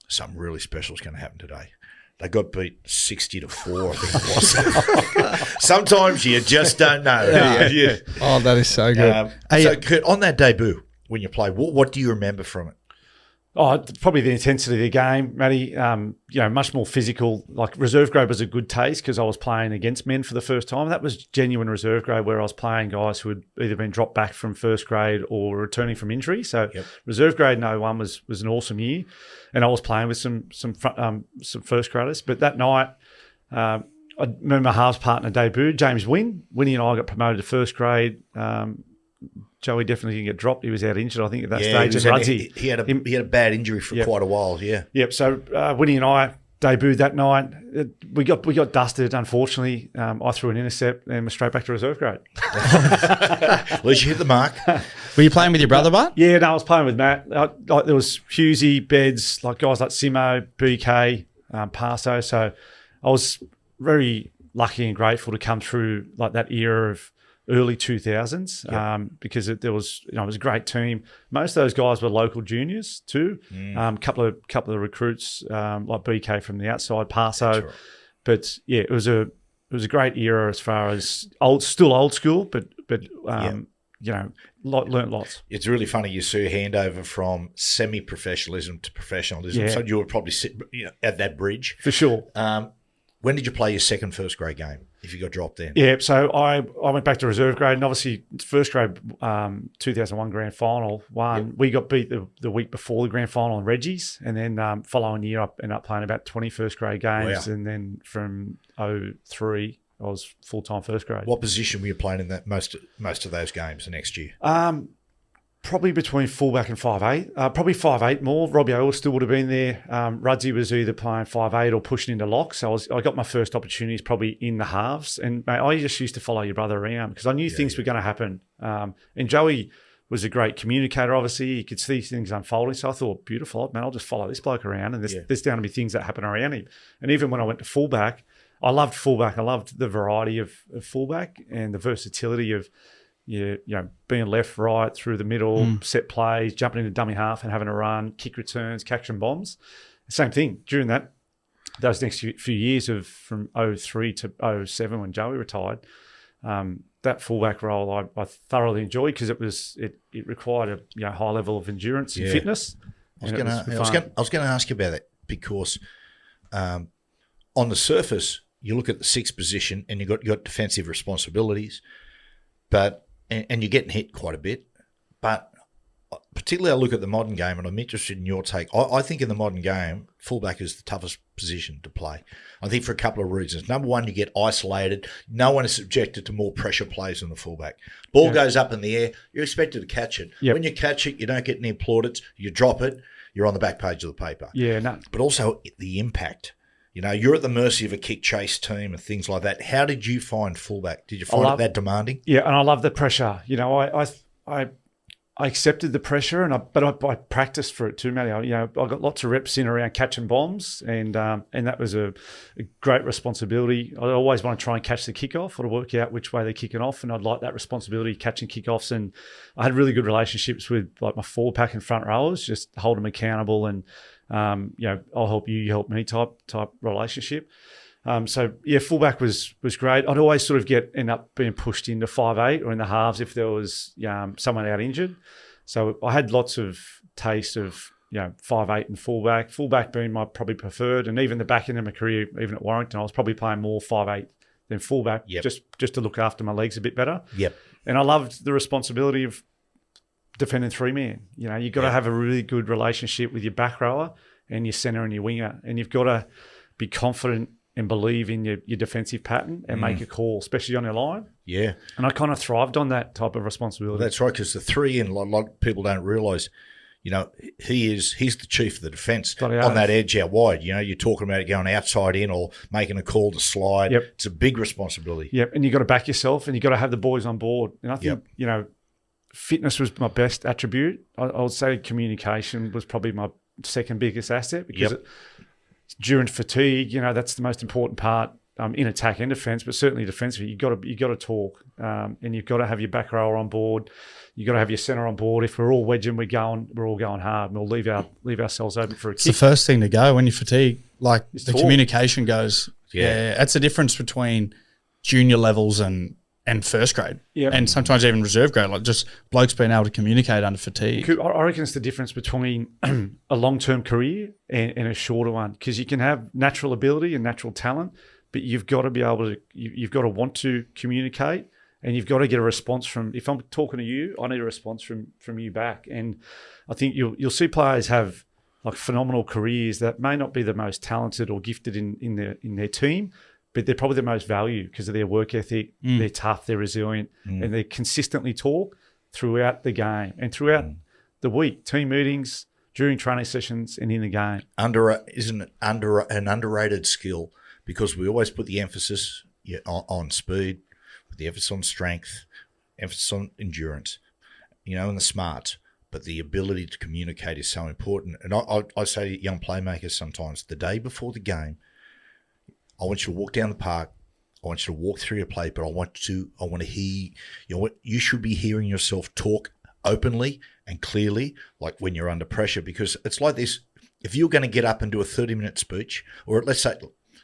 something really special is going to happen today. They got beat 60-4, I think it was. Sometimes you just don't know. Yeah. Oh, that is so good. So, Kurt, on that debut, when you played, what do you remember from it? Oh, probably the intensity of the game, Matty. Much more physical. Like reserve grade was a good taste because I was playing against men for the first time. That was genuine reserve grade where I was playing guys who had either been dropped back from first grade or returning from injury. So reserve grade in 01 was an awesome year, and I was playing with some first graders. But that night, I remember my halves partner debuted, James Wynn. Winnie and I got promoted to first grade. Joey definitely didn't get dropped. He was out injured, I think, at that stage. He had a bad injury for quite a while. Yeah. Yep. So Winnie and I debuted that night. We got dusted. Unfortunately, I threw an intercept and was straight back to reserve grade. At least you hit the mark. Were you playing with your brother, Bart? Yeah, no, I was playing with Matt. There was Hughesy, Beds, like guys like Simo, BK, Paso. So I was very lucky and grateful to come through like that era of early 2000s because it was a great team. Most of those guys were local juniors too. Couple of recruits like BK from the outside, Paso. Right. But yeah, it was a great era as far as still old school, but learnt lots. It's really funny you see a handover from semi-professionalism to professionalism. Yeah. So you would probably sit at that bridge for sure. When did you play your second first grade game, if you got dropped then? Yeah, so I went back to reserve grade, and obviously first grade 2001 grand final won. Yep. We got beat the week before the grand final in Reggie's, and then following year I ended up playing about 20 first grade games, and then from 03 I was full-time first grade. What position were you playing in that most of those games the next year? Probably between fullback and 5'8". Probably 5'8" more. Robbie Owen still would have been there. Rudzy was either playing 5'8" or pushing into lock. So I got my first opportunities probably in the halves. And mate, I just used to follow your brother around because I knew things were going to happen. And Joey was a great communicator, obviously. He could see things unfolding. So I thought, beautiful, man, I'll just follow this bloke around. And there's going to be things that happen around him. And even when I went to fullback, I loved fullback. I loved the variety of fullback and the versatility of being left, right, through the middle, set plays, jumping into dummy half and having a run, kick returns, catching bombs. Same thing. During that, those next few years from 03 to 07 when Joey retired, that fullback role I thoroughly enjoyed because it required a high level of endurance and fitness. I was going to ask you about that because on the surface you look at the sixth position and you got defensive responsibilities, but and you're getting hit quite a bit, but particularly I look at the modern game, and I'm interested in your take. I think in the modern game, fullback is the toughest position to play. I think for a couple of reasons. Number one, you get isolated. No one is subjected to more pressure plays than the fullback. Ball goes up in the air, you're expected to catch it. Yep. When you catch it, you don't get any plaudits. You drop it, you're on the back page of the paper. Yeah, no. But also the impact. You're at the mercy of a kick chase team and things like that. How did you find fullback? Did you find it that demanding? Yeah, and I love the pressure. I accepted the pressure, but I practiced for it too, Matty. I got lots of reps in around catching bombs, and that was a great responsibility. I always want to try and catch the kickoff or to work out which way they're kicking off, and I'd like that responsibility catching kickoffs. And I had really good relationships with like my forward pack and front rowers, just hold them accountable, and I'll help you, you help me type relationship. Fullback was great. I'd always sort of end up being pushed into 5'8" or in the halves if there was someone out injured. So I had lots of taste of 5'8" and fullback. Fullback being my probably preferred, and even the back end of my career, even at Warrington, I was probably playing more 5'8" than fullback, just to look after my legs a bit better. Yep. And I loved the responsibility of defending three-man. You've got to have a really good relationship with your back rower and your centre and your winger, and you've got to be confident and believe in your defensive pattern and make a call, especially on your line. Yeah. And I kind of thrived on that type of responsibility. That's right, because the three, and a lot of people don't realise, he's the chief of the defence on that edge out wide. You're talking about it going outside in or making a call to slide. Yep. It's a big responsibility. Yep, and you've got to back yourself and you've got to have the boys on board. And I think, fitness was my best attribute. I would say communication was probably my second biggest asset because during fatigue, that's the most important part in attack and defence, but certainly defensively, you got to talk, and you've got to have your back rower on board. You've got to have your centre on board. If we're all wedging, we're all going hard, and we'll leave ourselves open for a kick. It's the first thing to go when you fatigue. Like the communication goes. Yeah, that's the difference between junior levels and first grade, and sometimes even reserve grade. Like just blokes being able to communicate under fatigue. I reckon it's the difference between a long-term career and a shorter one, because you can have natural ability and natural talent, but you've got to be able to. You've got to want to communicate, and you've got to get a response from. If I'm talking to you, I need a response from you back. And I think you'll see players have like phenomenal careers that may not be the most talented or gifted in their team, but they're probably the most valued because of their work ethic. They're tough, they're resilient, and they consistently talk throughout the game and throughout the week, team meetings, during training sessions, and in the game. Isn't it an underrated skill, because we always put the emphasis on speed, with the emphasis on strength, emphasis on endurance, and the smarts. But the ability to communicate is so important. And I say to young playmakers sometimes, the day before the game, I want you to walk down the park. I want you to walk through your play, but I want to hear, you should be hearing yourself talk openly and clearly, like when you're under pressure, because it's like this. If you're going to get up and do a 30-minute speech, or let's say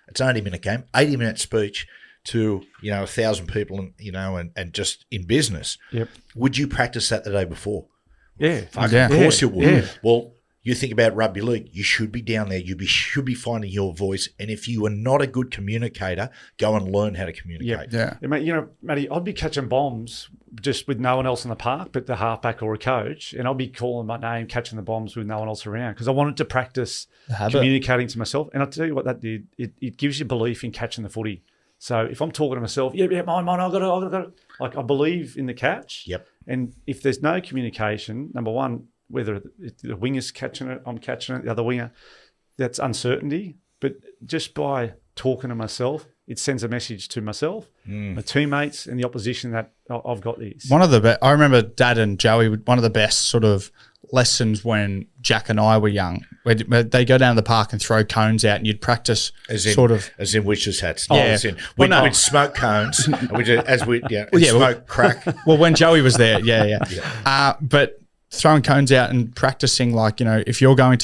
it's an 80-minute game, 80-minute speech to, 1,000 people, and just in business, would you practice that the day before? Yeah. Of course you would. Yeah. Well, you think about rugby league, you should be down there. You should be finding your voice. And if you are not a good communicator, go and learn how to communicate. Yeah. Matty, I'd be catching bombs just with no one else in the park but the halfback or a coach. And I'd be calling my name, catching the bombs with no one else around, because I wanted to practice communicating to myself. And I'll tell you what that did. It gives you belief in catching the footy. So if I'm talking to myself, mine, I got it. Like I believe in the catch. Yep. And if there's no communication, number one, whether the winger's catching it, I'm catching it, the other winger, that's uncertainty. But just by talking to myself, it sends a message to myself, my teammates, and the opposition that I've got this. I remember Dad and Joey, one of the best sort of lessons when Jack and I were young, where they go down to the park and throw cones out, and you'd practice as in witches' hats. We'd smoke cones, smoke crack. Well, when Joey was there, but throwing cones out and practicing, like, if you're trying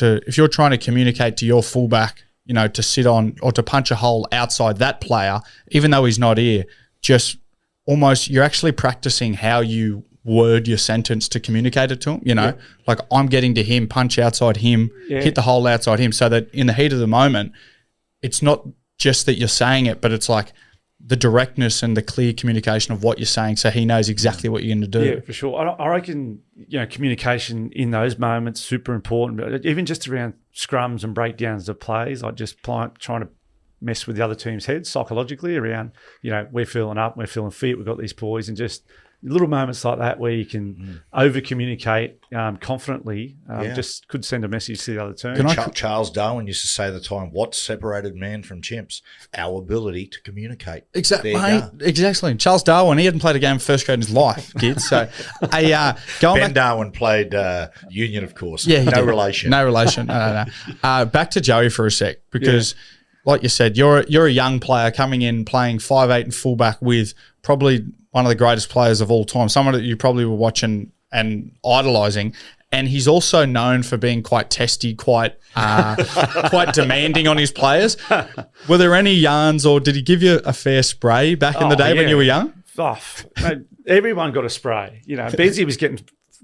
to communicate to your fullback, to sit on or to punch a hole outside that player, even though he's not here, just almost you're actually practicing how you word your sentence to communicate it to him, like I'm getting to him, punch outside him, hit the hole outside him, so that in the heat of the moment, it's not just that you're saying it, but it's like the directness and the clear communication of what you're saying, so he knows exactly what you're going to do. Yeah, for sure. I reckon, communication in those moments super important, but even just around scrums and breakdowns of plays, like just trying to mess with the other team's heads psychologically around, we're feeling up, we're feeling fit, we've got these poise, and just little moments like that where you can over-communicate confidently just could send a message to the other team. Charles Darwin used to say at the time, what separated man from chimps? Our ability to communicate. Exactly, mate. Exactly. Charles Darwin, he hadn't played a game of first grade in his life, Gids. So, Ben Darwin played Union, of course. Yeah, no relation. No relation. No. Back to Joey for a sec, because like you said, you're a young player coming in playing 5'8" and fullback with probably one of the greatest players of all time, someone that you probably were watching and idolising. And he's also known for being quite testy, quite demanding on his players. Were there any yarns, or did he give you a fair spray back in the day when you were young? Oh, mate, everyone got a spray. Benzie was getting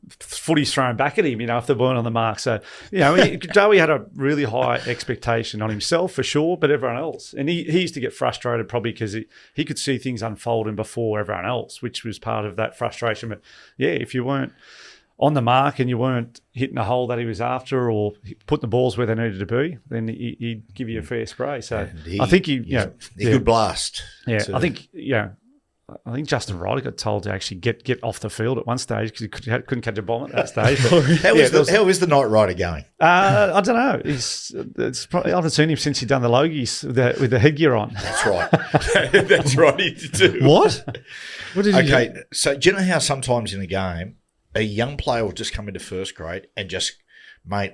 footies thrown back at him, if they weren't on the mark. So, Joey had a really high expectation on himself for sure, but everyone else. And he used to get frustrated probably because he could see things unfolding before everyone else, which was part of that frustration. But if you weren't on the mark and you weren't hitting the hole that he was after or putting the balls where they needed to be, then he'd give you a fair spray. So I think he could blast. Yeah, I think Justin Ryder got told to actually get off the field at one stage because he couldn't catch a bomb at that stage. But, how is the Knight Rider going? I don't know. I haven't seen him since he'd done the Logies with the headgear on. That's right. That's right. He did too. What? What did he do? So do you know how sometimes in a game a young player will just come into first grade and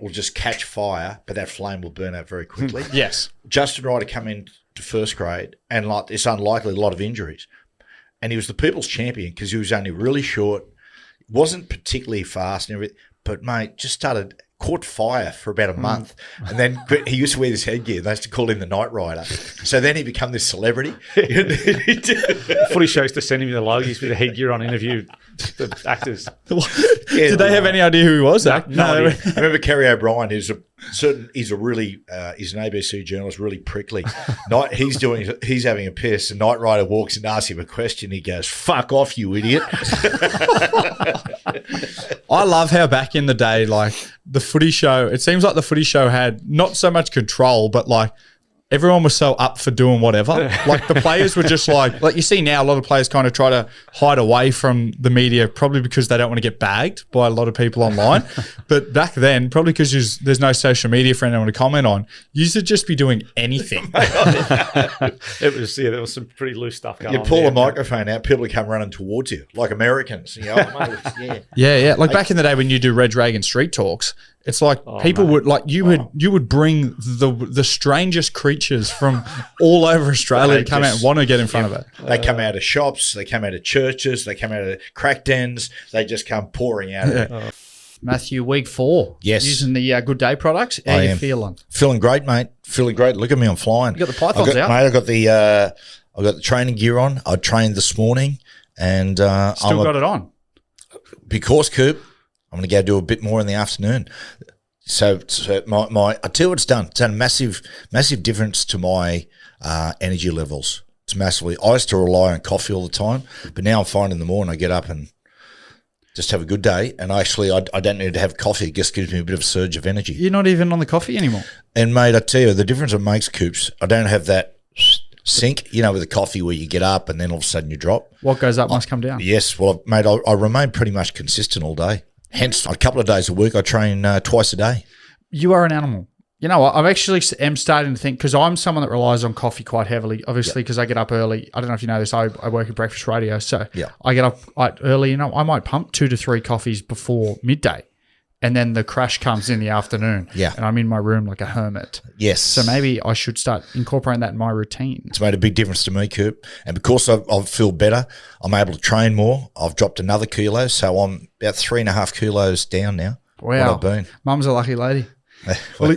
will just catch fire, but that flame will burn out very quickly? Yes. Justin Ryder come into first grade and it's unlikely a lot of injuries. And he was the people's champion because he was only really short, wasn't particularly fast and everything, but, mate, just caught fire for about a month. And then he used to wear this headgear. They used to call him the Knight Rider. So then he became this celebrity. Footy shows to send him the Logies with the headgear on, interview the actors. Did they have any idea who he was? No. I remember Kerry O'Brien, he's an ABC journalist, really prickly. He's having a piss, and Knight Rider walks in and asks him a question. He goes, "Fuck off, you idiot." I love how back in the day, like the footy show, it seems like the footy show had not so much control, but like everyone was so up for doing whatever. Like the players were just like you see now, a lot of players kind of try to hide away from the media, probably because they don't want to get bagged by a lot of people online. But back then, probably because there's no social media for anyone to comment on, you used to just be doing anything. There was some pretty loose stuff going on. You pull a microphone out, people would come running towards you, like Americans. Yeah. Like back in the day when you do Reg Reagan street talks, it's like people would you would bring the strangest creatures from all over Australia to come out and want to get in front of it. They come out of shops, they come out of churches, they come out of crack dens, they just come pouring out of it. Week 4. Yes. Using the Good Day products. How are you feeling? Feeling great, mate. Feeling great. Look at me, I'm flying. You got the pythons out? Mate, I've got the training gear on. I trained this morning and Still got it on? Because, Coop, I'm going to go do a bit more in the afternoon. So I tell you what it's done. It's done a massive difference to my energy levels. It's massively. I used to rely on coffee all the time, but now I'm finding in the morning I get up and just have a good day. And I don't need to have coffee. It just gives me a bit of a surge of energy. You're not even on the coffee anymore. And, mate, I tell you, the difference it makes, Coops, I don't have that sink, with the coffee where you get up and then all of a sudden you drop. What goes up must come down. Yes. Well, mate, I remain pretty much consistent all day. Hence, a couple of days a week, I train twice a day. You are an animal. You know what? I actually am starting to think, because I'm someone that relies on coffee quite heavily, obviously, because I get up early. I don't know if you know this. I work at breakfast radio, so I get up early. I might pump 2 to 3 coffees before midday, and then the crash comes in the afternoon. Yeah. And I'm in my room like a hermit. Yes. So maybe I should start incorporating that in my routine. It's made a big difference to me, Coop. And because I feel better, I'm able to train more. I've dropped another kilo, so I'm about 3.5 kilos down now. Wow. What I've been. Mum's a lucky lady. Well,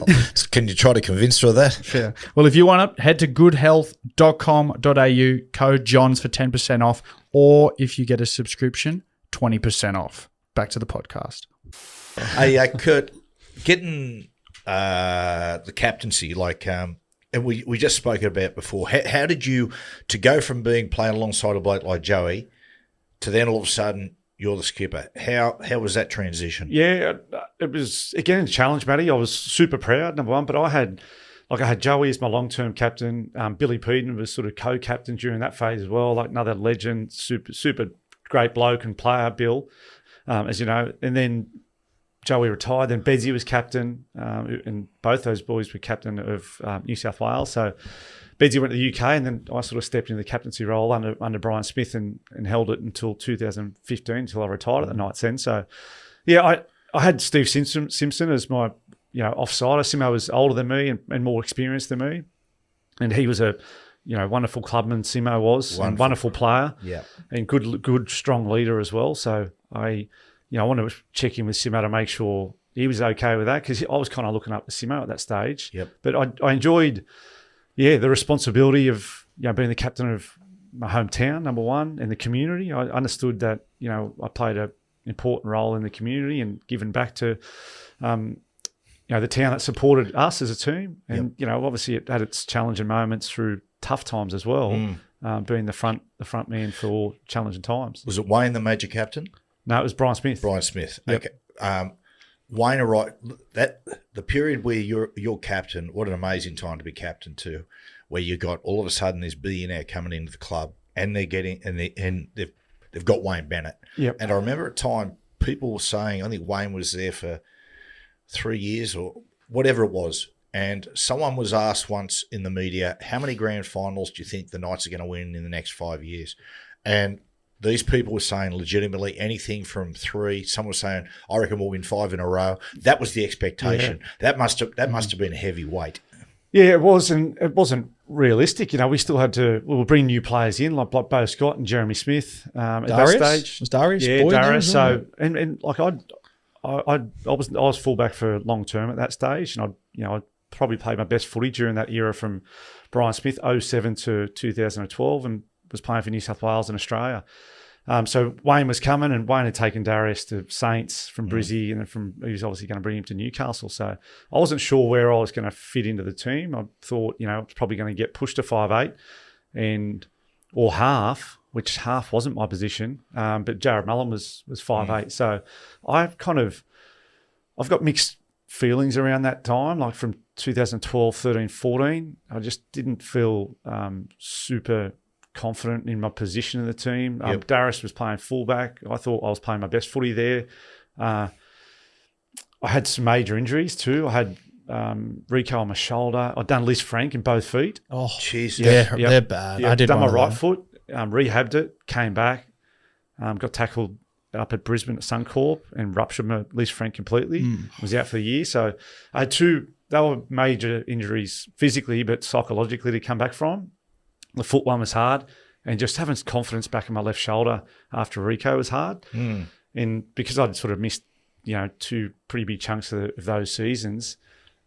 can you try to convince her of that? Yeah. Well, if you want it, head to goodhealth.com.au, code Johns for 10% off, or if you get a subscription, 20% off. Back to the podcast. Hey, Kurt, getting the captaincy, and we just spoke about before. How did you to go from being playing alongside a bloke like Joey to then all of a sudden you're the skipper? How was that transition? Yeah, it was again a challenge, Matty. I was super proud, number one, but I had Joey as my long-term captain. Billy Peden was sort of co-captain during that phase as well, like another legend, super great bloke and player, Bill, as you know. And then Joey retired, then Bedsy was captain, and both those boys were captain of New South Wales. So Bedsy went to the UK, and then I sort of stepped into the captaincy role under Brian Smith and held it until 2015, until I retired at the Knights end. So, yeah, I had Steve Simpson as my offsider. Simo was older than me and more experienced than me, and he was a wonderful clubman. Simo was a wonderful player, and good strong leader as well. So I wanted to check in with Simo to make sure he was okay with that, because I was kind of looking up to Simo at that stage. Yep. But I enjoyed, the responsibility of being the captain of my hometown, number one, and the community. I understood that I played an important role in the community and giving back to the town that supported us as a team. And obviously it had its challenging moments through tough times as well, being the front man for challenging times. Was it Wayne the major captain? No, it was Brian Smith. Brian Smith. Yep. Okay. Wayne, that the period where you're captain, what an amazing time to be captain too, where you got all of a sudden this billionaire coming into the club, and they've got Wayne Bennett. Yep. And I remember at the time people were saying, I think Wayne was there for 3 years or whatever it was, and someone was asked once in the media, how many grand finals do you think the Knights are going to win in the next 5 years? And these people were saying legitimately anything from 3. Some were saying, I reckon we'll win 5 in a row. That was the expectation. Yeah. That must have been a heavy weight. Yeah, it was, and it wasn't realistic. We still had to. We'll bring new players in, like Bo Scott and Jeremy Smith at that stage. Was Darius? Yeah, Darius. So and like I was fullback for long term at that stage, and I probably played my best footy during that era from Brian Smith 07 to 2012, and was playing for New South Wales and Australia. So Wayne was coming, and Wayne had taken Darius to Saints from Brizzy, and then he was obviously going to bring him to Newcastle. So I wasn't sure where I was going to fit into the team. I thought, I was probably going to get pushed to 5'8", or half, which half wasn't my position. But Jared Mullen was 5'8". So I've got mixed feelings around that time, like from 2012, 13, 14. I just didn't feel super confident in my position in the team. Darius was playing fullback. I thought I was playing my best footy there. I had some major injuries too. I had Rico on my shoulder. I'd done Liz Frank in both feet. Oh, jeez. Yeah, they're bad. Yeah, I did done my right that. foot, rehabbed it, came back, got tackled up at Brisbane at Suncorp and ruptured my Liz Frank completely. Was out for the year. So I had they were major injuries physically, but psychologically to come back from. The foot one was hard, and just having confidence back in my left shoulder after Rico was hard. And because I'd sort of missed, 2 pretty big chunks of those seasons,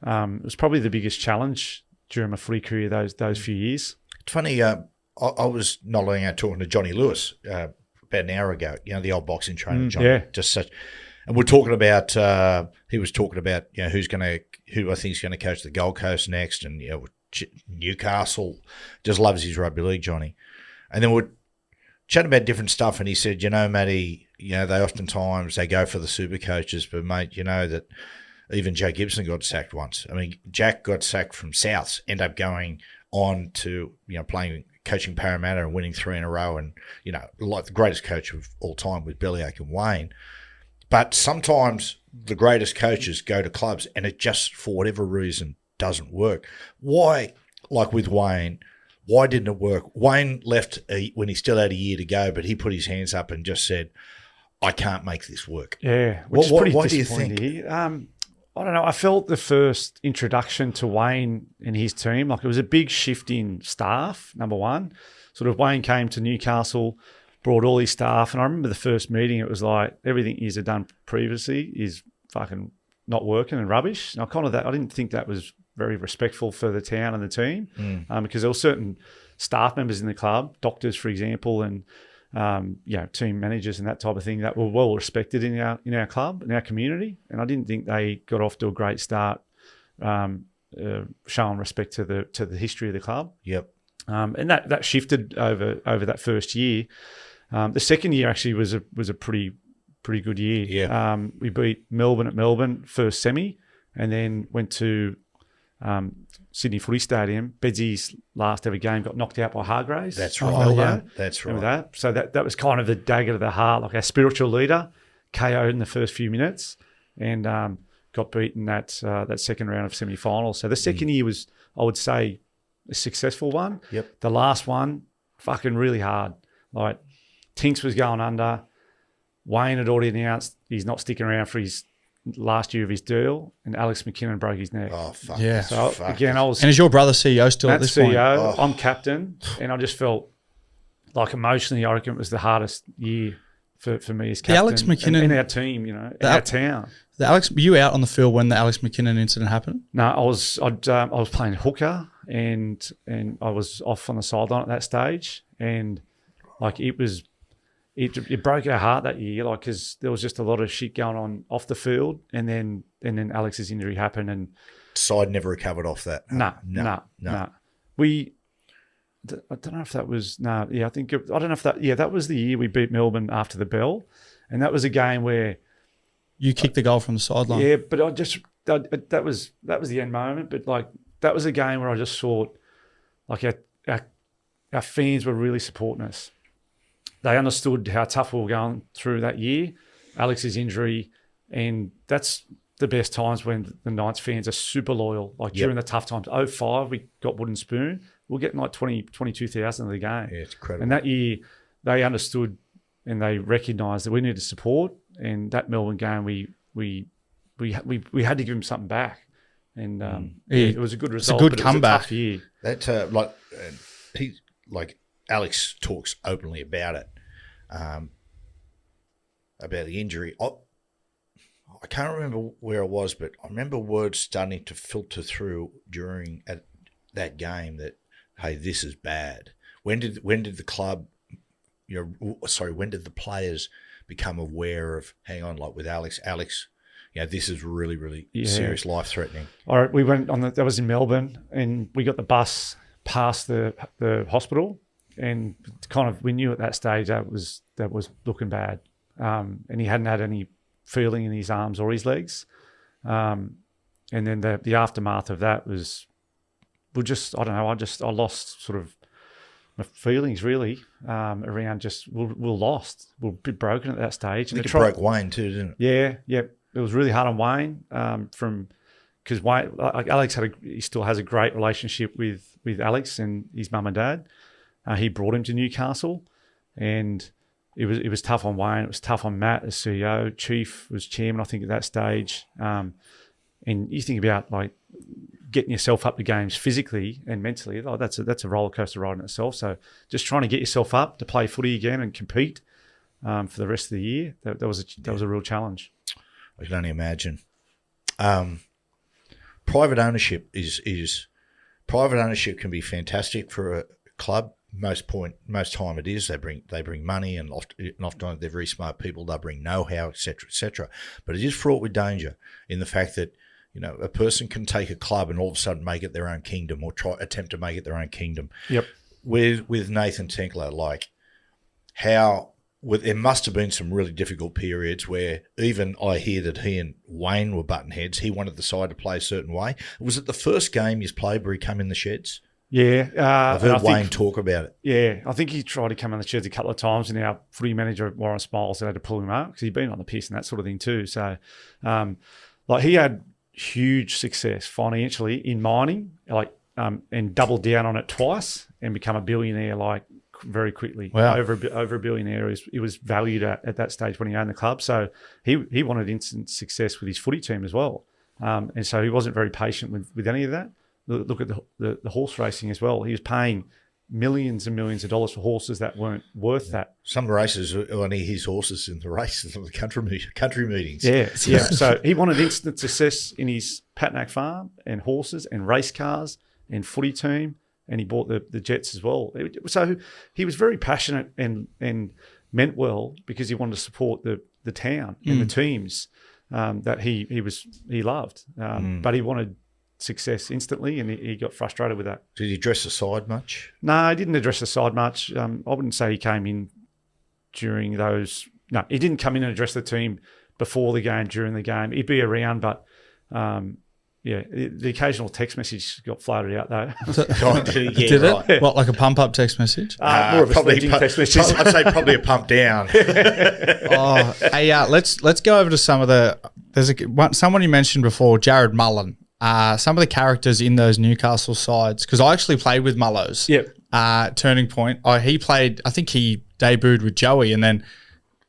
it was probably the biggest challenge during my footy career those few years. It's funny, I was not long ago talking to Johnny Lewis about an hour ago, the old boxing trainer, Johnny. Yeah. And we're talking about, he was talking about, who I think is going to coach the Gold Coast next, and, Newcastle. Just loves his rugby league, Johnny. And then we're chatting about different stuff, and he said, Matty, they oftentimes they go for the super coaches, but mate, that even Joe Gibson got sacked once. I mean, Jack got sacked from Souths, ended up going on to coaching Parramatta and winning 3 in a row, and like the greatest coach of all time with Bellyache and Wayne. But sometimes the greatest coaches go to clubs, and it just for whatever reason doesn't work. Why, like with Wayne, why didn't it work? Wayne left when he still had a year to go, but he put his hands up and just said, I can't make this work. Yeah, which is pretty what do you disappointing think? to hear. I don't know. I felt the first introduction to Wayne and his team, like it was a big shift in staff, number one. Sort of Wayne came to Newcastle, brought all his staff, and I remember the first meeting, it was like everything he's had done previously is fucking not working and rubbish. And I didn't think that was very respectful for the town and the team, because there were certain staff members in the club, doctors, for example, and team managers and that type of thing that were well respected in our club, in our community. And I didn't think they got off to a great start, showing respect to the history of the club. Yep. And that shifted over that first year. The second year actually was a pretty good year. Yeah. We beat Melbourne at Melbourne first semi, and then went to Sydney Footy Stadium. Bedsy's last ever game got knocked out by Hargraves. That's right. Oh, yeah. That's right. Remember that? So that was kind of the dagger to the heart. Like our spiritual leader KO'd in the first few minutes, and got beaten that second round of semi-finals. So the second year was, I would say, a successful one. Yep. The last one, fucking really hard. Like Tinks was going under. Wayne had already announced he's not sticking around for his last year of his deal, and Alex McKinnon broke his neck. Oh, fuck. Yeah. So Fuck. again, I was... And is your brother CEO still at Matt's this point? CEO, Oh. I'm captain, and I just felt like emotionally, I reckon it was the hardest year for me as captain. Alex McKinnon- and our team, in our town. Were you out on the field when the Alex McKinnon incident happened? No, I was playing hooker, and I was off on the sideline at that stage, and like it broke our heart that year, like because there was just a lot of shit going on off the field, and then Alex's injury happened, and Side never recovered off that. no. I don't know if that was that was the year we beat Melbourne after the bell, and that was a game where You kicked the goal from the sideline. yeah, but that was the end moment, but like that was a game where I just thought like our fans were really supporting us. They understood how tough we were going through that year, Alex's injury, and that's the best times when the Knights fans are super loyal. Like during the tough times, 05, we got wooden spoon. We're getting like 22,000 of the game. Yeah, it's incredible. And that year, they understood and they recognised that we needed support. And that Melbourne game, we had to give him something back. And it was a good result. good but comeback. It was a tough year. That Alex talks openly about it, about the injury. I can't remember where I was, but I remember words starting to filter through during that game that, hey, this is bad. When did the club, when did the players become aware of, hang on, like with Alex, this is really, really serious, life-threatening. All right, we went on that was in Melbourne, and we got the bus past the hospital, and kind of we knew at that stage that was looking bad, and he hadn't had any feeling in his arms or his legs, and then the aftermath of that was, I lost sort of my feelings really around just we're lost, we're a bit broken at that stage. I think it broke Wayne too, didn't it? Yeah, it was really hard on Wayne because Wayne, like Alex he still has a great relationship with Alex and his mum and dad. He brought him to Newcastle, and it was tough on Wayne. It was tough on Matt as CEO. Chief was chairman, I think, at that stage. And you think about like getting yourself up to games physically and mentally. Oh, that's a roller coaster ride in itself. So just trying to get yourself up to play footy again and compete for the rest of the year. That was a real challenge. I can only imagine. Private ownership private ownership can be fantastic for a club. Most time it is. They bring money, and often they're very smart people. They'll bring know-how, etc., etc. But it is fraught with danger in the fact that a person can take a club and all of a sudden make it their own kingdom, or attempt to make it their own kingdom. Yep. With Nathan Tinkler, there must have been some really difficult periods where even I hear that he and Wayne were button heads. He wanted the side to play a certain way. Was it the first game he's played where he came in the sheds? Yeah. I've heard Wayne talk about it. Yeah, I think he tried to come in the sheds a couple of times, and our footy manager, Warren Smiles, had to pull him up because he'd been on the piss and that sort of thing too. So, he had huge success financially in mining, and doubled down on it twice and become a billionaire very quickly. Wow. Over a billionaire. It was valued at that stage when he owned the club. So he wanted instant success with his footy team as well. And so he wasn't very patient with any of that. Look at the horse racing as well. He was paying millions and millions of dollars for horses that weren't worth that. Some races only his horses in the races of the country meetings. Yeah. So he wanted instant success in his Paternity farm and horses and race cars and footy team, and he bought the jets as well. So he was very passionate and meant well because he wanted to support the town and the teams that he loved. But he wanted success instantly, and he got frustrated with that. Did he address the side much? No, he didn't address the side much. I wouldn't say he came in during those. No, he didn't come in and address the team before the game, during the game. He'd be around, but the occasional text message got floated out though. Did it? What, like a pump up text message? More of a sledging text message. I'd say probably a pump down. Let's go over to some of the. There's someone you mentioned before, Jared Mullen. Some of the characters in those Newcastle sides, because I actually played with Mullows. Yep. Turning Point. He played. I think he debuted with Joey, and then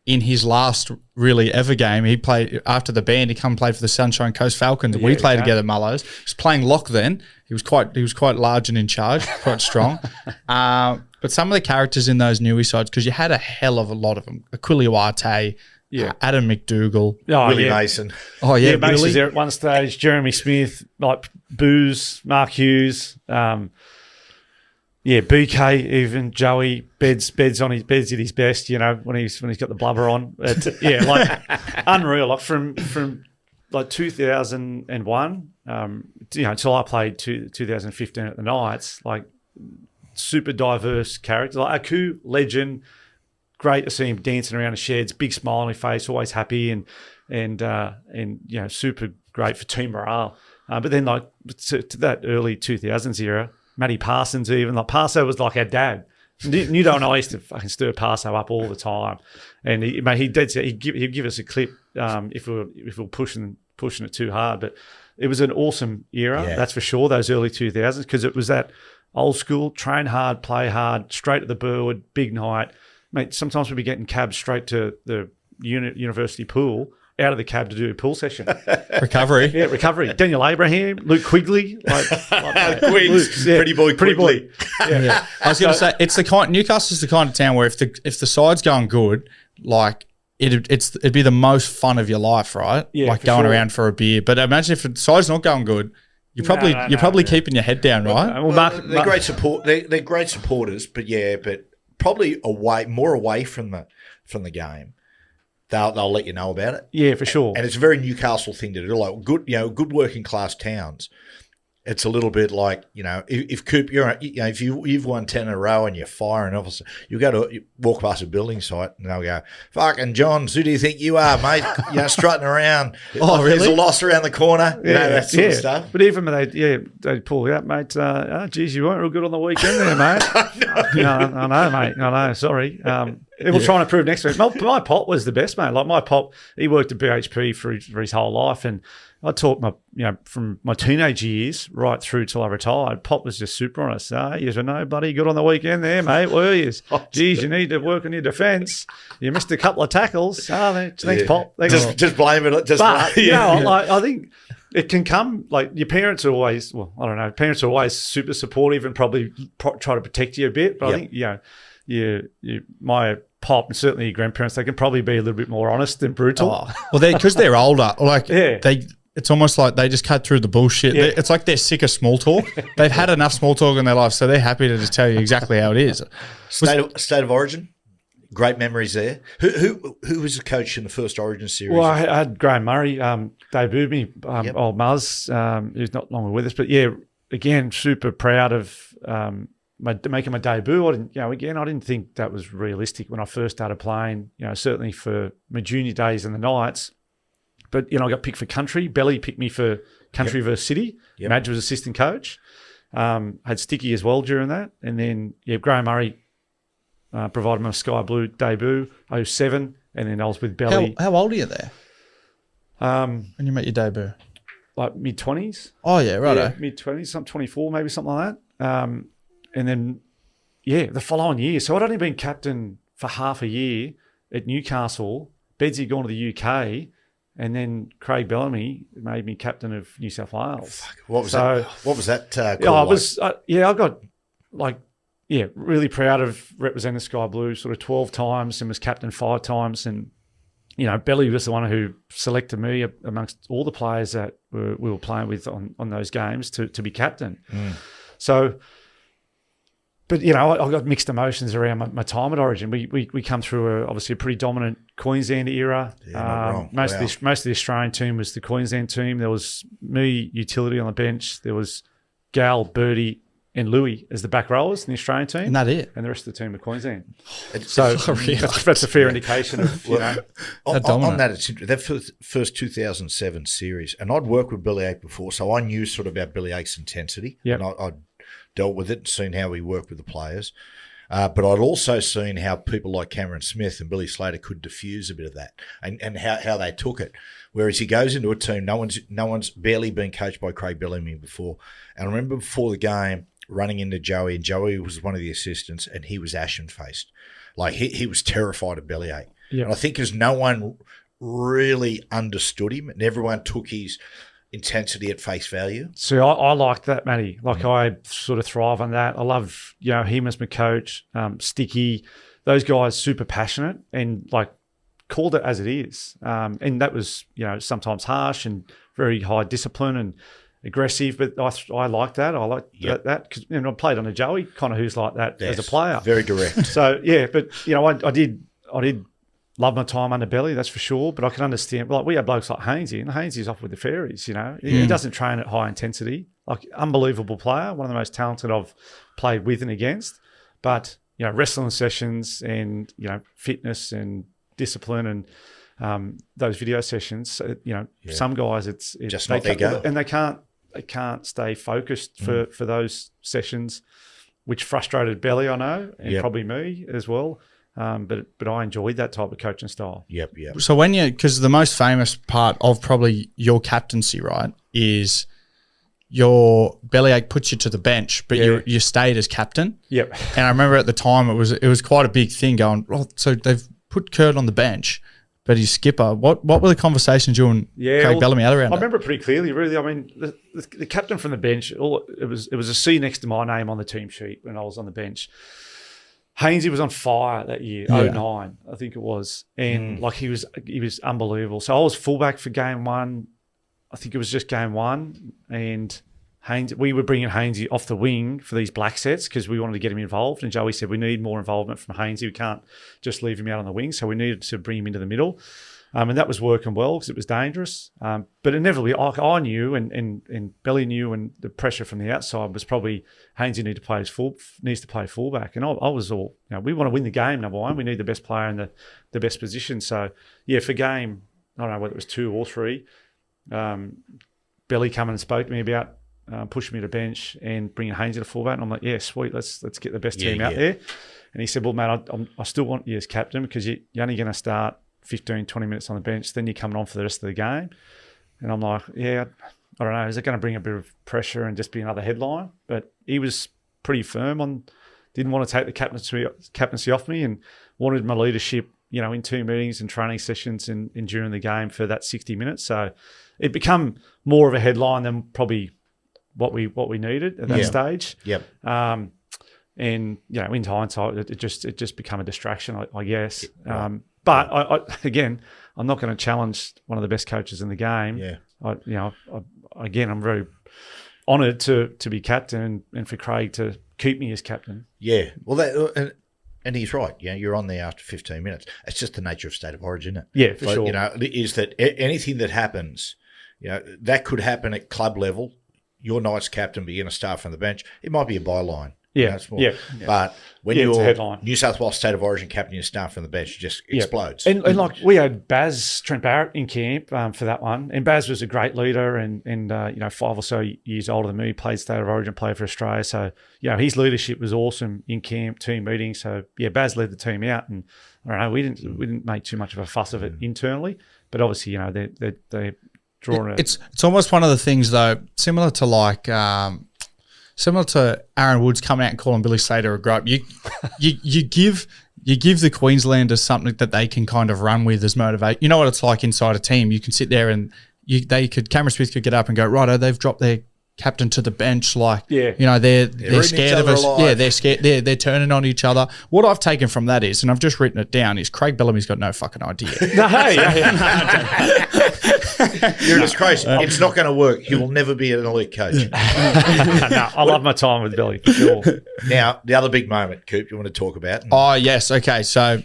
in his last really ever game, he played after the band. He come and played for the Sunshine Coast Falcons, and we played together. Mullows. He was playing lock then. He was quite large and in charge, quite strong. But some of the characters in those Newy sides, because you had a hell of a lot of them. Aquiliwate. Yeah, Adam McDougall, Willie Mason. Oh yeah, Mace was there at one stage. Jeremy Smith, like Booze, Mark Hughes, BK, even Joey. Beds at his best. You know when he's got the blubber on. Unreal. Like from like 2001, until I played 2015 at the Knights. Like super diverse characters. Like Aku, legend. Great to see him dancing around the sheds, big smile on his face, always happy, and super great for team morale. But then to that early 2000s era, Matty Parsons even Parso was like our dad. Nudo and I used to fucking stir Parso up all the time, and he'd give us a clip if we were pushing it too hard. But it was an awesome era, that's for sure. Those early 2000s, because it was that old school, train hard, play hard, straight to the Burwood, big night. Mate, sometimes we'd be getting cabs straight to the university pool, out of the cab to do a pool session. Recovery. Yeah, recovery. Daniel Abraham, Luke Quigley. Quigs, pretty boy Quigley. Yeah. I was going to say, Newcastle's the kind of town where if the side's going good, like it'd be the most fun of your life, right? Yeah, like going around for a beer. But imagine if the side's not going good, you're probably keeping your head down, right? Well, they're great support. They're great supporters, but probably more away from the game. They'll let you know about it. Yeah, for sure. And it's a very Newcastle thing to do. Like good working class towns. It's a little bit like, if Coop, if you've won 10 in a row and you're firing officer, you walk past a building site and they'll go, "Fucking Johns, who do you think you are, mate?" Strutting around. Oh, really? There's a loss around the corner. That sort of stuff. But even when they'd pull you up, mate. Geez, you weren't real good on the weekend there, mate. I know, mate. I know. Sorry. We'll try and improve next week. My pop was the best, mate. Like my pop, he worked at BHP for his whole life, and I taught from my teenage years right through till I retired. Pop was just super on us. You know, buddy, good on the weekend there, mate. Were you? Geez, you need to work on your defence. You missed a couple of tackles. Thanks, Pop. Just blame it. I think it can come, like your parents are always, I don't know, parents are always super supportive and probably try to protect you a bit. But I think, my pop and certainly your grandparents, they can probably be a little bit more honest and brutal. Well, because they're older, it's almost like they just cut through the bullshit. Yeah. It's like they're sick of small talk. They've had enough small talk in their life, so they're happy to just tell you exactly how it is. State of Origin, great memories there. Who was the coach in the first Origin series? Well, I had Graham Murray, debuted me, old Muzz, who's not longer with us. But again, super proud of making my debut. I didn't think that was realistic when I first started playing. Certainly for my junior days in the Knights. But, I got picked for country. Belly picked me for country versus city. Yep. Madge was assistant coach. Had Sticky as well during that. And then, Graham Murray provided my Sky Blue debut, 07. And then I was with Belly. How old are you there? When you met your debut? Like mid-20s. Oh, yeah, right. Yeah, mid-20s, 24, maybe something like that. And then, the following year. So I'd only been captain for half a year at Newcastle. Bedsy had gone to the UK. And then Craig Bellamy made me captain of New South Wales. What was that? What was that? I got like really proud of representing Sky Blue sort of 12 times and was captain 5 times. And, Belly was the one who selected me amongst all the players that we were playing with on those games to be captain. So, but, I got mixed emotions around my time at Origin. We come through obviously a pretty dominant Queensland era. Most of the Australian team was the Queensland team. There was me, utility on the bench. There was Gal, Birdie, and Louis as the back rowers in the Australian team. And that it? And the rest of the team were Queensland. So that's a fair indication of, on that, it's interesting. That first 2007 series, and I'd worked with Billy Ake before, so I knew sort of about Billy Ake's intensity. Yep. And I'd dealt with it and seen how he worked with the players. But I'd also seen how people like Cameron Smith and Billy Slater could diffuse a bit of that and how they took it. Whereas he goes into a team, no one's barely been coached by Craig Bellamy before. And I remember before the game running into Joey, and Joey was one of the assistants, and he was ashen-faced. Like, he was terrified of Bellyache. Yeah. And I think because no one really understood him and everyone took his intensity at face value. So I like that, Matty. Like, I sort of thrive on that. I love, him as my coach, Sticky, those guys super passionate and, like, called it as it is. And that was, sometimes harsh and very high discipline and aggressive, but I like that. I like that because I played on a Joey, kind of who's like that as a player. Very direct. So, but, I did love my time under Belly, that's for sure, but I can understand, like, we have blokes like Hainsey, and Hainsey's off with the fairies, He doesn't train at high intensity. Like, unbelievable player, one of the most talented I've played with and against, but, wrestling sessions and, fitness and discipline and those video sessions, some guys it's just not their go. And they can't stay focused for those sessions, which frustrated Belly, I know, and probably me as well. But I enjoyed that type of coaching style. Yep. So because the most famous part of probably your captaincy, right, is your bellyache puts you to the bench, but you stayed as captain. Yep. And I remember at the time it was quite a big thing going, so they've put Kurt on the bench, but he's skipper. What were the conversations you and Craig Bellamy had around I remember it pretty clearly, really. I mean, the captain from the bench, it was a C next to my name on the team sheet when I was on the bench. Hainsey was on fire that year, 09, I think it was. And like he was unbelievable. So I was fullback for game one. I think it was just game one. And we were bringing Hainsey off the wing for these black sets because we wanted to get him involved. And Joey said, we need more involvement from Hainsey. We can't just leave him out on the wing. So we needed to bring him into the middle. And that was working well because it was dangerous. But inevitably, I knew and Belly knew, and the pressure from the outside was probably Hainsey needs to play fullback. And I was all, we want to win the game, number one. We need the best player in the best position. So, for game, I don't know whether it was 2 or 3, Belly come and spoke to me about pushing me to bench and bringing Hainsey to fullback. And I'm like, yeah, sweet, let's get the best team out there. And he said, well, mate, I still want you as captain because you're only going to start 15, 20 minutes on the bench, then you're coming on for the rest of the game. And I'm like, I don't know, is it going to bring a bit of pressure and just be another headline? But he was pretty firm on, didn't want to take the captaincy off me and wanted my leadership, in 2 meetings and training sessions and during the game for that 60 minutes. So it become more of a headline than probably what we needed at that stage. Yep. And in hindsight, it just became a distraction, I guess. Right. But I'm not going to challenge one of the best coaches in the game. Yeah. I'm very honoured to be captain and for Craig to keep me as captain. Yeah. Well, and he's right. You're on there after 15 minutes. It's just the nature of State of Origin, isn't it? Yeah, for sure. Is that anything that happens, that could happen at club level. You're night's captain, but you're going to start from the bench. It might be a byline. But when you're New South Wales State of Origin captain, you start from the bench, it just explodes. And like we had Trent Barrett in camp for that one, and Baz was a great leader and 5 or so years older than me, played State of Origin, played for Australia. So his leadership was awesome in camp, team meetings. So Baz led the team out, and I don't know, we didn't make too much of a fuss of it internally, but obviously they drawing it. It's almost one of the things though, similar to Aaron Woods coming out and calling Billy Slater a grope. You give the Queenslanders something that they can kind of run with as motivate. You know what it's like inside a team. You can sit there and Cameron Smith could get up and go, righto, they've dropped their captain to the bench. Like, Yeah. you know, they're reading scared each of other us. alive. Yeah, they're scared. They're turning on each other. What I've taken from that is, and I've just written it down, is Craig Bellamy's got no fucking idea. No, yeah. You're a disgrace. It's not going to work. He will never be an elite coach. No, I love my time with Billy, for sure. Now, the other big moment, Coop, you want to talk about? Oh, yes. Okay. So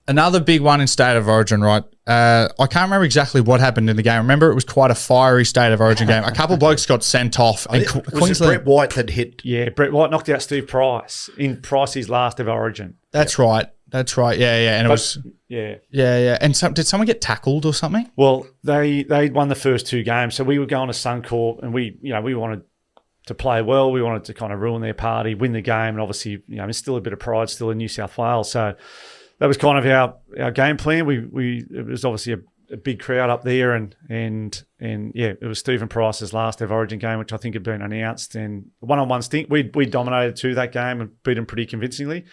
another big one in State of Origin, right? I can't remember exactly what happened in the game. I remember it was quite a fiery State of Origin game. A couple blokes got sent off. And Was it Queensland. Brett White that hit? Yeah, Brett White knocked out Steve Price in Price's last of Origin. That's right. That's right. Yeah, yeah. And it was, Yeah. yeah. And did someone get tackled or something? Well, they won the first two games, so we were going to Suncorp, and we wanted to play well. We wanted to kind of ruin their party, win the game, and obviously, there's still a bit of pride still in New South Wales. So that was kind of our game plan. It was obviously a big crowd up there, and yeah, it was Stephen Price's last ever Origin game, which I think had been announced. And one-on-one stink, we dominated too that game and beat them pretty convincingly.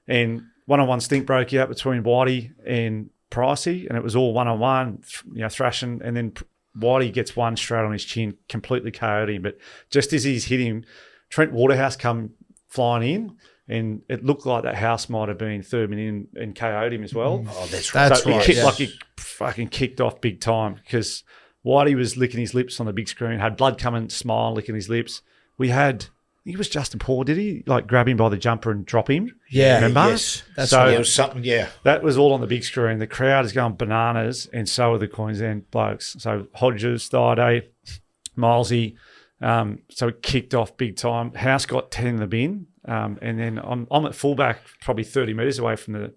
And one-on-one stink broke out between Whitey and Pricey, and it was all one-on-one, thrashing, and then Whitey gets one straight on his chin, completely KO'd him. But just as he's hit him, Trent Waterhouse come flying in, and it looked like that house might have been third in and KO'd him as well. Oh, that's right. That's So right. He kicked, yeah. like he fucking kicked off big time, because Whitey was licking his lips on the big screen, had blood coming, smile, licking his lips. We had, I think it was Justin Paul, did he grab him by the jumper and drop him? Yeah. Remember? Yes. That's so It was something, yeah. that was all on the big screen. The crowd is going bananas, and so are the Queensland blokes. So Hodges, Thaiday, Milesy. So it kicked off big time. House got 10 in the bin. And then I'm at fullback, probably 30 metres away from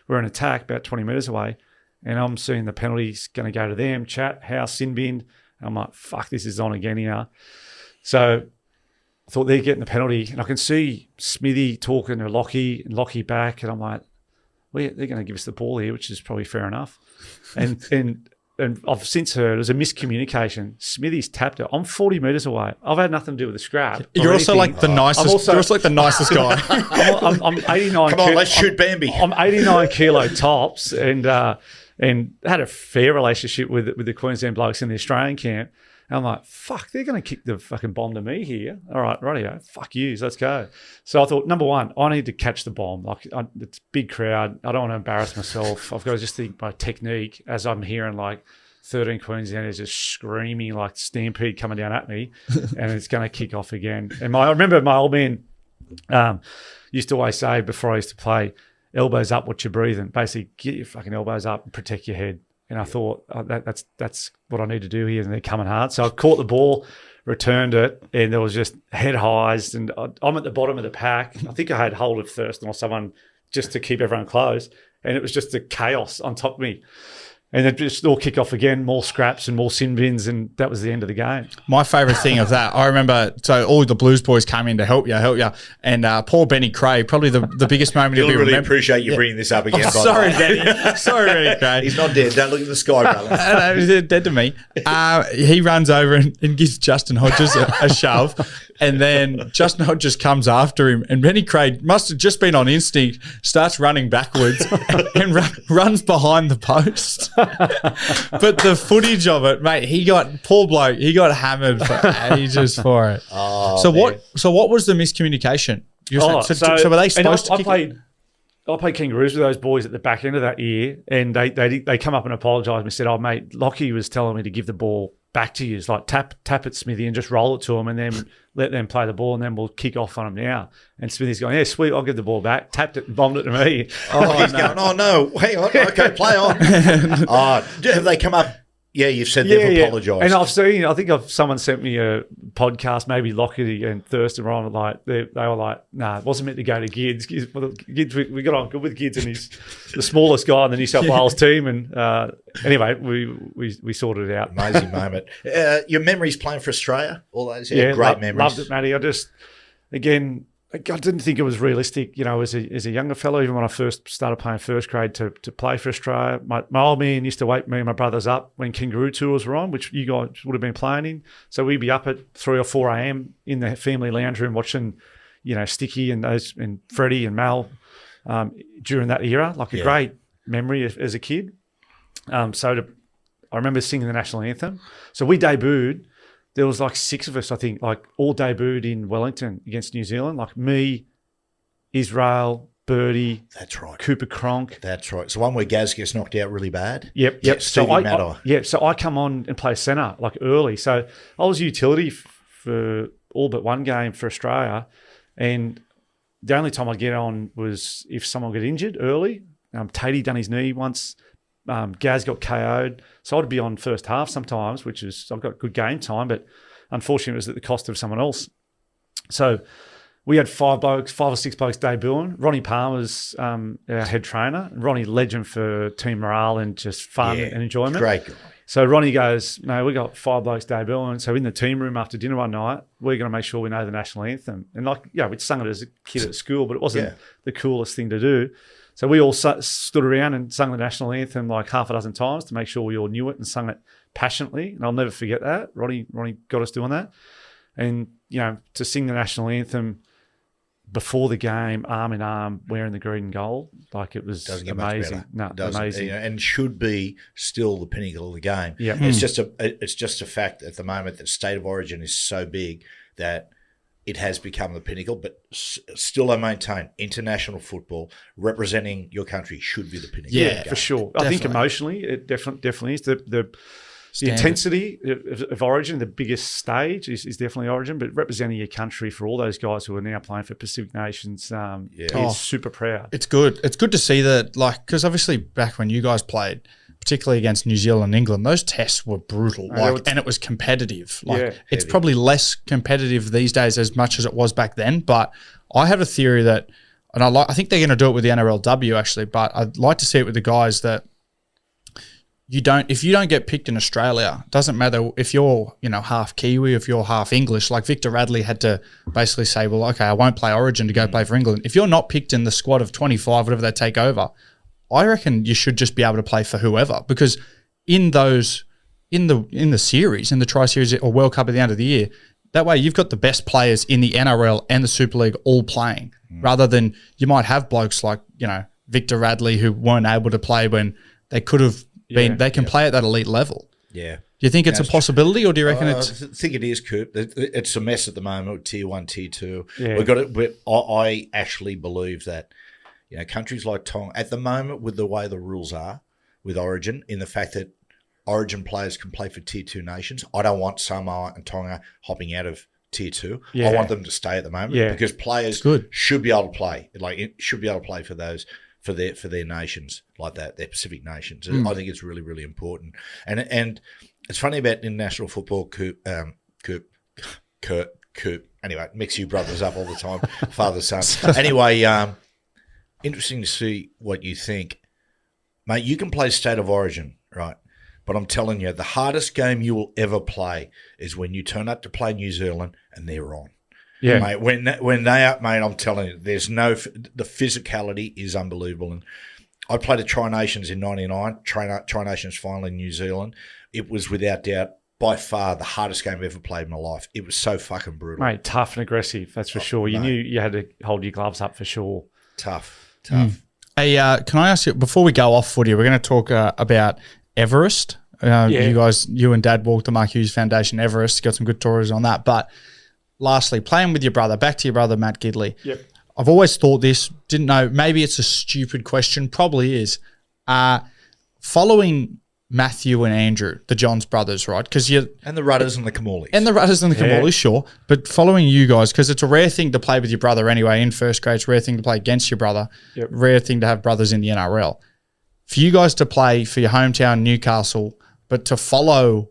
we're in attack about 20 metres away. And I'm seeing the penalties going to go to them. House, sin bin. And I'm like, fuck, this is on again here. So I thought they're getting the penalty. And I can see Smithy talking to Lockie and Lockie back. And I'm like, well, they're going to give us the ball here, which is probably fair enough. And I've since heard it was a miscommunication. Smithy's tapped it. I'm 40 metres away. I've had nothing to do with the scrap. You're also like the nicest. You're also like the nicest guy. I'm 89. Come on, let's shoot Bambi. I'm 89 kilo tops, and had a fair relationship with the Queensland blokes in the Australian camp. And I'm like, fuck, they're going to kick the fucking bomb to me here. All right, rightio. Fuck yous, let's go. So I thought, number one, I need to catch the bomb. It's a big crowd. I don't want to embarrass myself. I've got to just think my technique as I'm hearing 13 Queenslanders just screaming like stampede coming down at me, and it's going to kick off again. And I remember my old man used to always say before I used to play, elbows up, what you're breathing. Basically, get your fucking elbows up and protect your head. And I thought, that's what I need to do here, and they're coming hard. So I caught the ball, returned it, and there was just head highs, and I'm at the bottom of the pack. I think I had hold of Thurston or someone just to keep everyone close, and it was just the chaos on top of me. And then just all kick off again, more scraps and more sin bins, and that was the end of the game. My favourite thing of that, I remember, so all the Blues boys came in to help you. And poor Benny Cray, probably the biggest moment He'll he'll be really remembered. appreciate you bringing this up again. by the Sorry, way. Benny. Sorry, Benny Cray. He's not dead. Don't look at the sky, brother. No, he's dead to me. He runs over and gives Justin Hodges a shove. And then Justin Hodges comes after him, and Benny Craig must have just been on instinct, starts running backwards and runs behind the post. But the footage of it, mate, poor bloke, he got hammered for ages for it. Oh, So man. what was the miscommunication? So were they supposed to kick it? I played Kangaroos with those boys at the back end of that year, and they come up and apologised and said, "Oh mate, Lockie was telling me to give the ball back to you. It's like tap it, Smithy, and just roll it to them, and then let them play the ball, and then we'll kick off on them now." And Smithy's going, "Yeah, sweet, I'll give the ball back." Tapped it and bombed it to me. He's going, oh no, hang on, okay, play on. Have they come up? Yeah, you've said they've apologised. And I think someone sent me a podcast, maybe Lockie and Thurston were on, they were like, nah, it wasn't meant to go to Gids. Gids, we got on good with Gids, and he's the smallest guy on the New South Wales team. And anyway, we sorted it out. Amazing moment. Your memories playing for Australia? All those great memories. Loved it, Matty. I didn't think it was realistic, as a younger fellow, even when I first started playing first grade, to play for Australia. My old man used to wake me and my brothers up when Kangaroo tours were on, which you guys would have been playing in. So we'd be up at 3 or 4 a.m. in the family lounge room watching, Sticky and Freddie and Mal during that era. A great memory as a kid. I remember singing the national anthem. So we debuted there was like 6 of us, I think, like all debuted in Wellington against New Zealand. Like me, Israel, Birdie. That's right. Cooper Cronk. That's right. It's the one where Gaz gets knocked out really bad. Yep. Stevie Matter. So I come on and play centre like early. So I was utility for all but one game for Australia, and the only time I'd get on was if someone got injured early. Tatey done his knee once. Gaz got KO'd. So I'd be on first half sometimes, which is, I've got good game time, but unfortunately it was at the cost of someone else. So we had 5 or 6 blokes debuting. Ronnie Palmer's our head trainer. Ronnie, legend for team morale and just fun and enjoyment. Great guy. So Ronnie goes, no, we got 5 blokes debuting. So in the team room after dinner one night, we're going to make sure we know the national anthem. And we'd sung it as a kid at school, but it wasn't the coolest thing to do. So we all stood around and sung the national anthem like half a dozen times to make sure we all knew it and sung it passionately. And I'll never forget that. Ronnie got us doing that. And, to sing the national anthem before the game, arm in arm, wearing the green and gold, like it was amazing. Amazing, and should be still the pinnacle of the game. Yeah, it's just a fact at the moment that State of Origin is so big that it has become the pinnacle. But still, I maintain international football representing your country should be the pinnacle. Yeah, for sure. Definitely. I think emotionally, it definitely is the intensity of Origin, the biggest stage is definitely Origin, but representing your country for all those guys who are now playing for Pacific Nations is super proud. It's good. It's good to see that, because obviously back when you guys played, particularly against New Zealand and England, those tests were brutal, and it was competitive. It's probably less competitive these days as much as it was back then, but I have a theory that, and I think they're going to do it with the NRLW actually, but I'd like to see it with the guys that if you don't get picked in Australia, doesn't matter if you're, half Kiwi, if you're half English, like Victor Radley had to basically say, well, okay, I won't play Origin to go play for England. If you're not picked in the squad of 25, whatever they take over, I reckon you should just be able to play for whoever, because in the series, in the Tri-Series or World Cup at the end of the year, that way you've got the best players in the NRL and the Super League all playing, rather than you might have blokes like, Victor Radley who weren't able to play when they could have they can play at that elite level. Yeah. Do you think it's a possibility, or do you reckon it's? I think it is, Kurt. It's a mess at the moment with Tier 1, Tier 2. Yeah. We've got it. I actually believe that, countries like Tonga, at the moment with the way the rules are with Origin, in the fact that Origin players can play for Tier 2 nations, I don't want Samoa and Tonga hopping out of Tier 2. Yeah. I want them to stay at the moment because players should be able to play. Should be able to play for those. For their nations like that, their Pacific nations. I think it's really, really important. And it's funny about international football, Kurt. Anyway, mix you brothers up all the time, father, son. Anyway, interesting to see what you think. Mate, you can play State of Origin, right? But I'm telling you, the hardest game you will ever play is when you turn up to play New Zealand and they're on. Yeah, mate. When they are, mate, I'm telling you, the physicality is unbelievable. And I played a Tri Nations in '99, Tri Nations final in New Zealand. It was without doubt by far the hardest game I've ever played in my life. It was so fucking brutal, mate. Tough and aggressive, that's for sure. You knew you had to hold your gloves up for sure. Tough. Hey, can I ask you before we go off footy? We're going to talk about Everest. You and Dad walked the Mark Hughes Foundation Everest. Got some good stories on that, but. Lastly, playing with your brother, back to your brother, Matt Gidley. Yep. I've always thought this, didn't know, maybe it's a stupid question, probably is. Following Matthew and Andrew, the Johns brothers, right? And the Rudders and the Kamulis. Sure. But following you guys, because it's a rare thing to play with your brother anyway. In first grade, it's a rare thing to play against your brother. Yep. Rare thing to have brothers in the NRL. For you guys to play for your hometown, Newcastle, but to follow,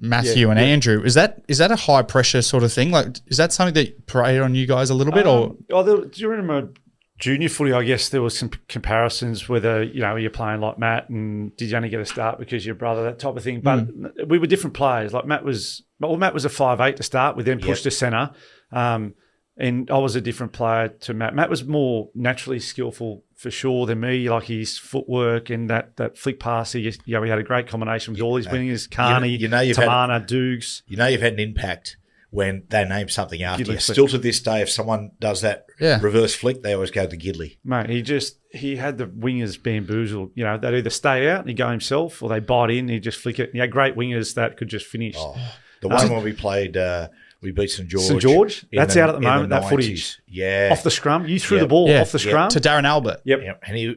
Matthew and Andrew, is that a high pressure sort of thing? Like, is that something that preyed on you guys a little bit? Do you remember junior footy? I guess there was some comparisons whether you're playing like Matt and did you only get a start because your brother, that type of thing. But we were different players. Like Matt was a 5'8" to start with, then pushed to centre. And I was a different player to Matt. Matt was more naturally skillful for sure than me. Like his footwork and that flick pass. We had a great combination with all his wingers, Carney, Tamana, Dukes. You've had an impact when they name something after Gidley you. Flick. Still to this day, if someone does that reverse flick, they always go to Gidley. Mate, he had the wingers bamboozled. They'd either stay out and he'd go himself or they bite in and he'd just flick it. And he had great wingers that could just finish. The one where we played, we beat St George. St George? That's out at the moment, that 90s. footage. Yeah. Off the scrum. You threw the ball off the scrum. To Darren Albert. Yep. And he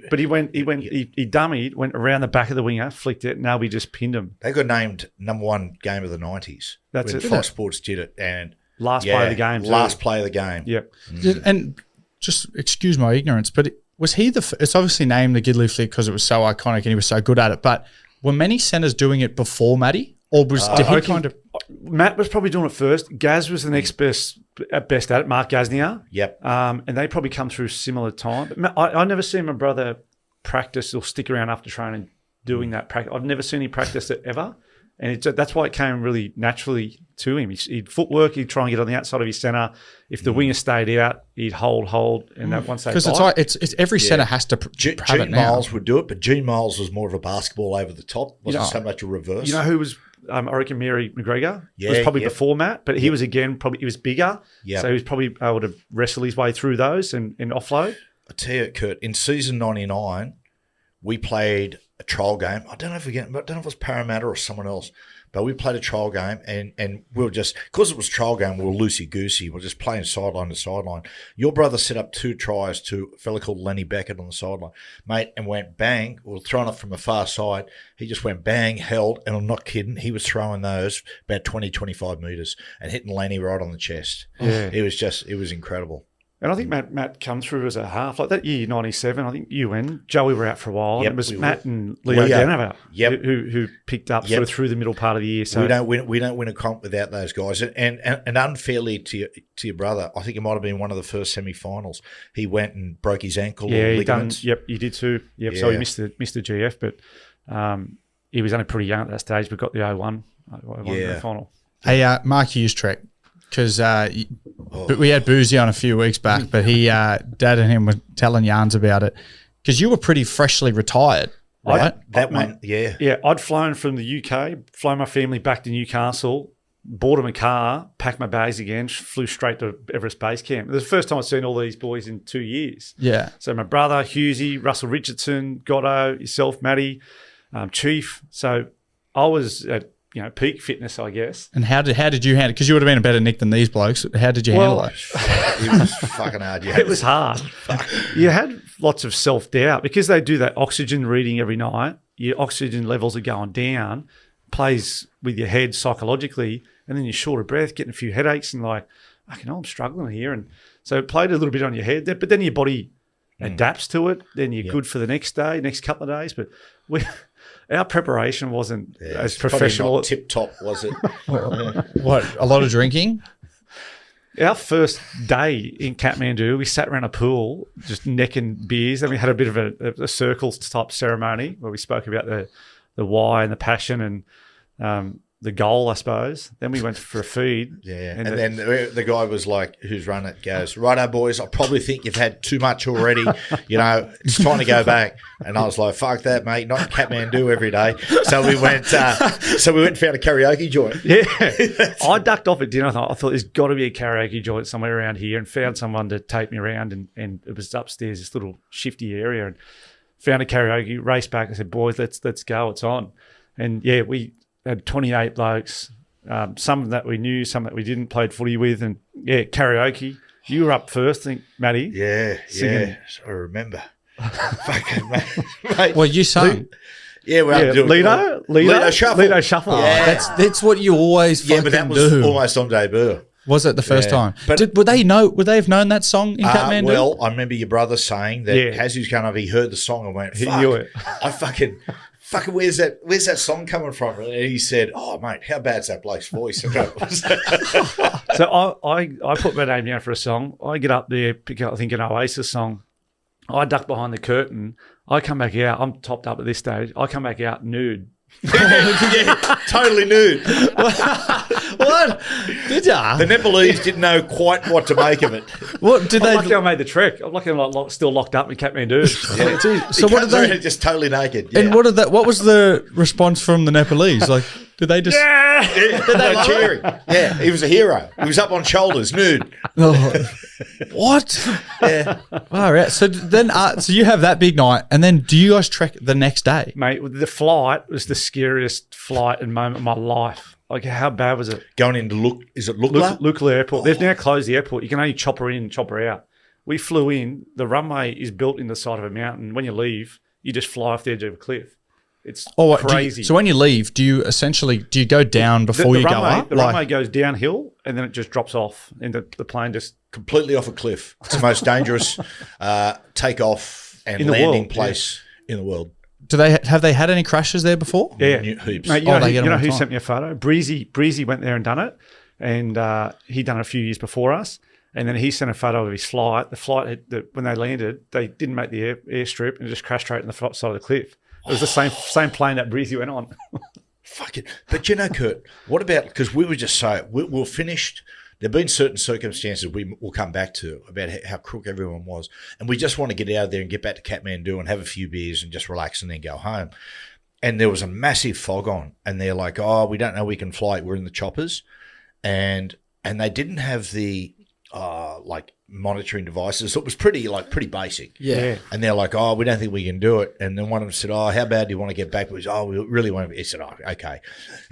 dummied, went around the back of the winger, flicked it, and Nailby just pinned him. They got named number one game of the 90s. That's when it. Fox Sports did it. And last play of the game. Last play of the game. Yep. And just excuse my ignorance, but was he it's obviously named the Gidley Flick because it was so iconic and he was so good at it, but were many centres doing it before Matty? Or did he kind of... Matt was probably doing it first. Gaz was the next best at it, Mark Gaznier. Yep. And they probably come through similar time. But I never seen my brother practice or stick around after training doing that practice. I've never seen him practice it ever. And that's why it came really naturally to him. He'd footwork, he'd try and get on the outside of his centre. If the winger stayed out, he'd hold. And that once they because it's every centre has to have it now. Miles would do it, but Gene Miles was more of a basketball over the top. Wasn't so much a reverse. You know who was... I reckon Mary McGregor was probably before Matt, but he was he was bigger. Yep. So he was probably able to wrestle his way through those and offload. I tell you, Kurt, in season 99, we played a trial game. I don't know if it was Parramatta or someone else, but we played a trial game and we were just, because it was a trial game, we were loosey-goosey. We were just playing sideline to sideline. Your brother set up 2 tries to a fella called Lenny Beckett on the sideline, mate, and went bang. We were throwing it from the far side. He just went bang, held, and I'm not kidding. He was throwing those about 20, 25 metres and hitting Lenny right on the chest. Yeah. It was incredible. And I think Matt come through as a half. Like that year, 97, I think you and Joey were out for a while. Yep, and it was Matt and Leo Denover who picked up sort of through the middle part of the year. So we don't win a comp without those guys. And unfairly to your brother, I think it might have been one of the first semi-finals. He went and broke his ankle or ligaments. He did too. Yep. Yeah. So he missed the GF, but he was only pretty young at that stage, but got the 0-1 final. Hey, Mark Hughes Trek. Because we had Boozy on a few weeks back, but Dad and him were telling yarns about it. Because you were pretty freshly retired, right? Yeah, I'd flown from the UK, flown my family back to Newcastle, bought him a car, packed my bags again, flew straight to Everest Base Camp. It was the first time I'd seen all these boys in 2 years. Yeah. So my brother, Hughesy, Russell Richardson, Gotto, yourself, Matty, Chief. So I was at peak fitness, I guess. And how did you handle it? Because you would have been a better Nick than these blokes. How did you handle it? It was fucking hard. It was hard. You had lots of self-doubt because they do that oxygen reading every night. Your oxygen levels are going down, plays with your head psychologically, and then you're short of breath, getting a few headaches and like, I'm struggling here. And so it played a little bit on your head, but then your body adapts to it. Then you're good for the next couple of days. But our preparation wasn't as professional. Tip top, was it? What? A lot of drinking? Our first day in Kathmandu, we sat around a pool, just necking beers. Then we had a bit of a circle type ceremony where we spoke about the why and the passion and the goal, I suppose. Then we went for a feed. Yeah. And then the guy was like, who's run it, goes, righto, boys, I probably think you've had too much already. It's time to go back. And I was like, fuck that, mate, not Kathmandu every day. So we went and found a karaoke joint. Yeah. I ducked off at dinner. I thought there's got to be a karaoke joint somewhere around here, and found someone to take me around. And it was upstairs, this little shifty area, and found a karaoke, raced back. I said, boys, let's go. It's on. And yeah, we had 28 blokes, some that we knew, some that we didn't, played footy with, and karaoke. You were up first, I think, Matty. Yeah, singing. Yeah, I remember. Fucking mate. Well, you sang. Yeah, Lido Shuffle. Lido Shuffle. Yeah. That's what you always fucking do. But that was almost on debut. Was it the first time? But would they have known that song in Kathmandu? Well, I remember your brother saying that as he was going over, he heard the song and went, fuck, he knew it. I fucking, where's that song coming from? And he said, oh, mate, how bad's that bloke's voice? So I put my name down for a song. I get up there, pick up, I think, an Oasis song. I duck behind the curtain. I come back out. I'm topped up at this stage. I come back out nude. Yeah, totally nude. What? Did ya? The Nepalese didn't know quite what to make of it. What did they? Lucky I made the trek. I'm lucky I'm still locked up in Kathmandu. Yeah. So what did they? Just totally naked. Yeah. And what was the response from the Nepalese? Like, did they just? Yeah, did they cheering? Yeah, he was a hero. He was up on shoulders, nude. Oh. What? Yeah. All right. So then, so you have that big night, and then do you guys trek the next day? Mate, the flight was the scariest flight and moment of my life. Like, how bad was it? Going into is it Lukla? Lukla Airport. They've now closed the airport. You can only chopper in and chopper out. We flew in. The runway is built in the side of a mountain. When you leave, you just fly off the edge of a cliff. It's crazy. So when you leave, do you go down before you go up? The runway goes downhill and then it just drops off, and the plane just completely off a cliff. It's the most dangerous takeoff and landing place in the world. Have they had any crashes there before? Yeah, heaps. Mate, you know who sent me a photo? Breezy went there and done it, and he'd done it a few years before us. And then he sent a photo of his flight. The flight, when they landed, they didn't make the airstrip and just crashed straight in the side of the cliff. It was the same plane that Breezy went on. Fuck it. But Kurt, what about, because we were just so, we're finished. There have been certain circumstances we'll come back to about how crook everyone was. And we just want to get out of there and get back to Kathmandu and have a few beers and just relax and then go home. And there was a massive fog on. And they're like, oh, we don't know we can fly. We're in the choppers. And they didn't have the monitoring devices. It was pretty basic. Yeah. And they're like, oh, we don't think we can do it. And then one of them said, oh, how bad do you want to get back? We said, oh, we really want to. He said, oh, okay.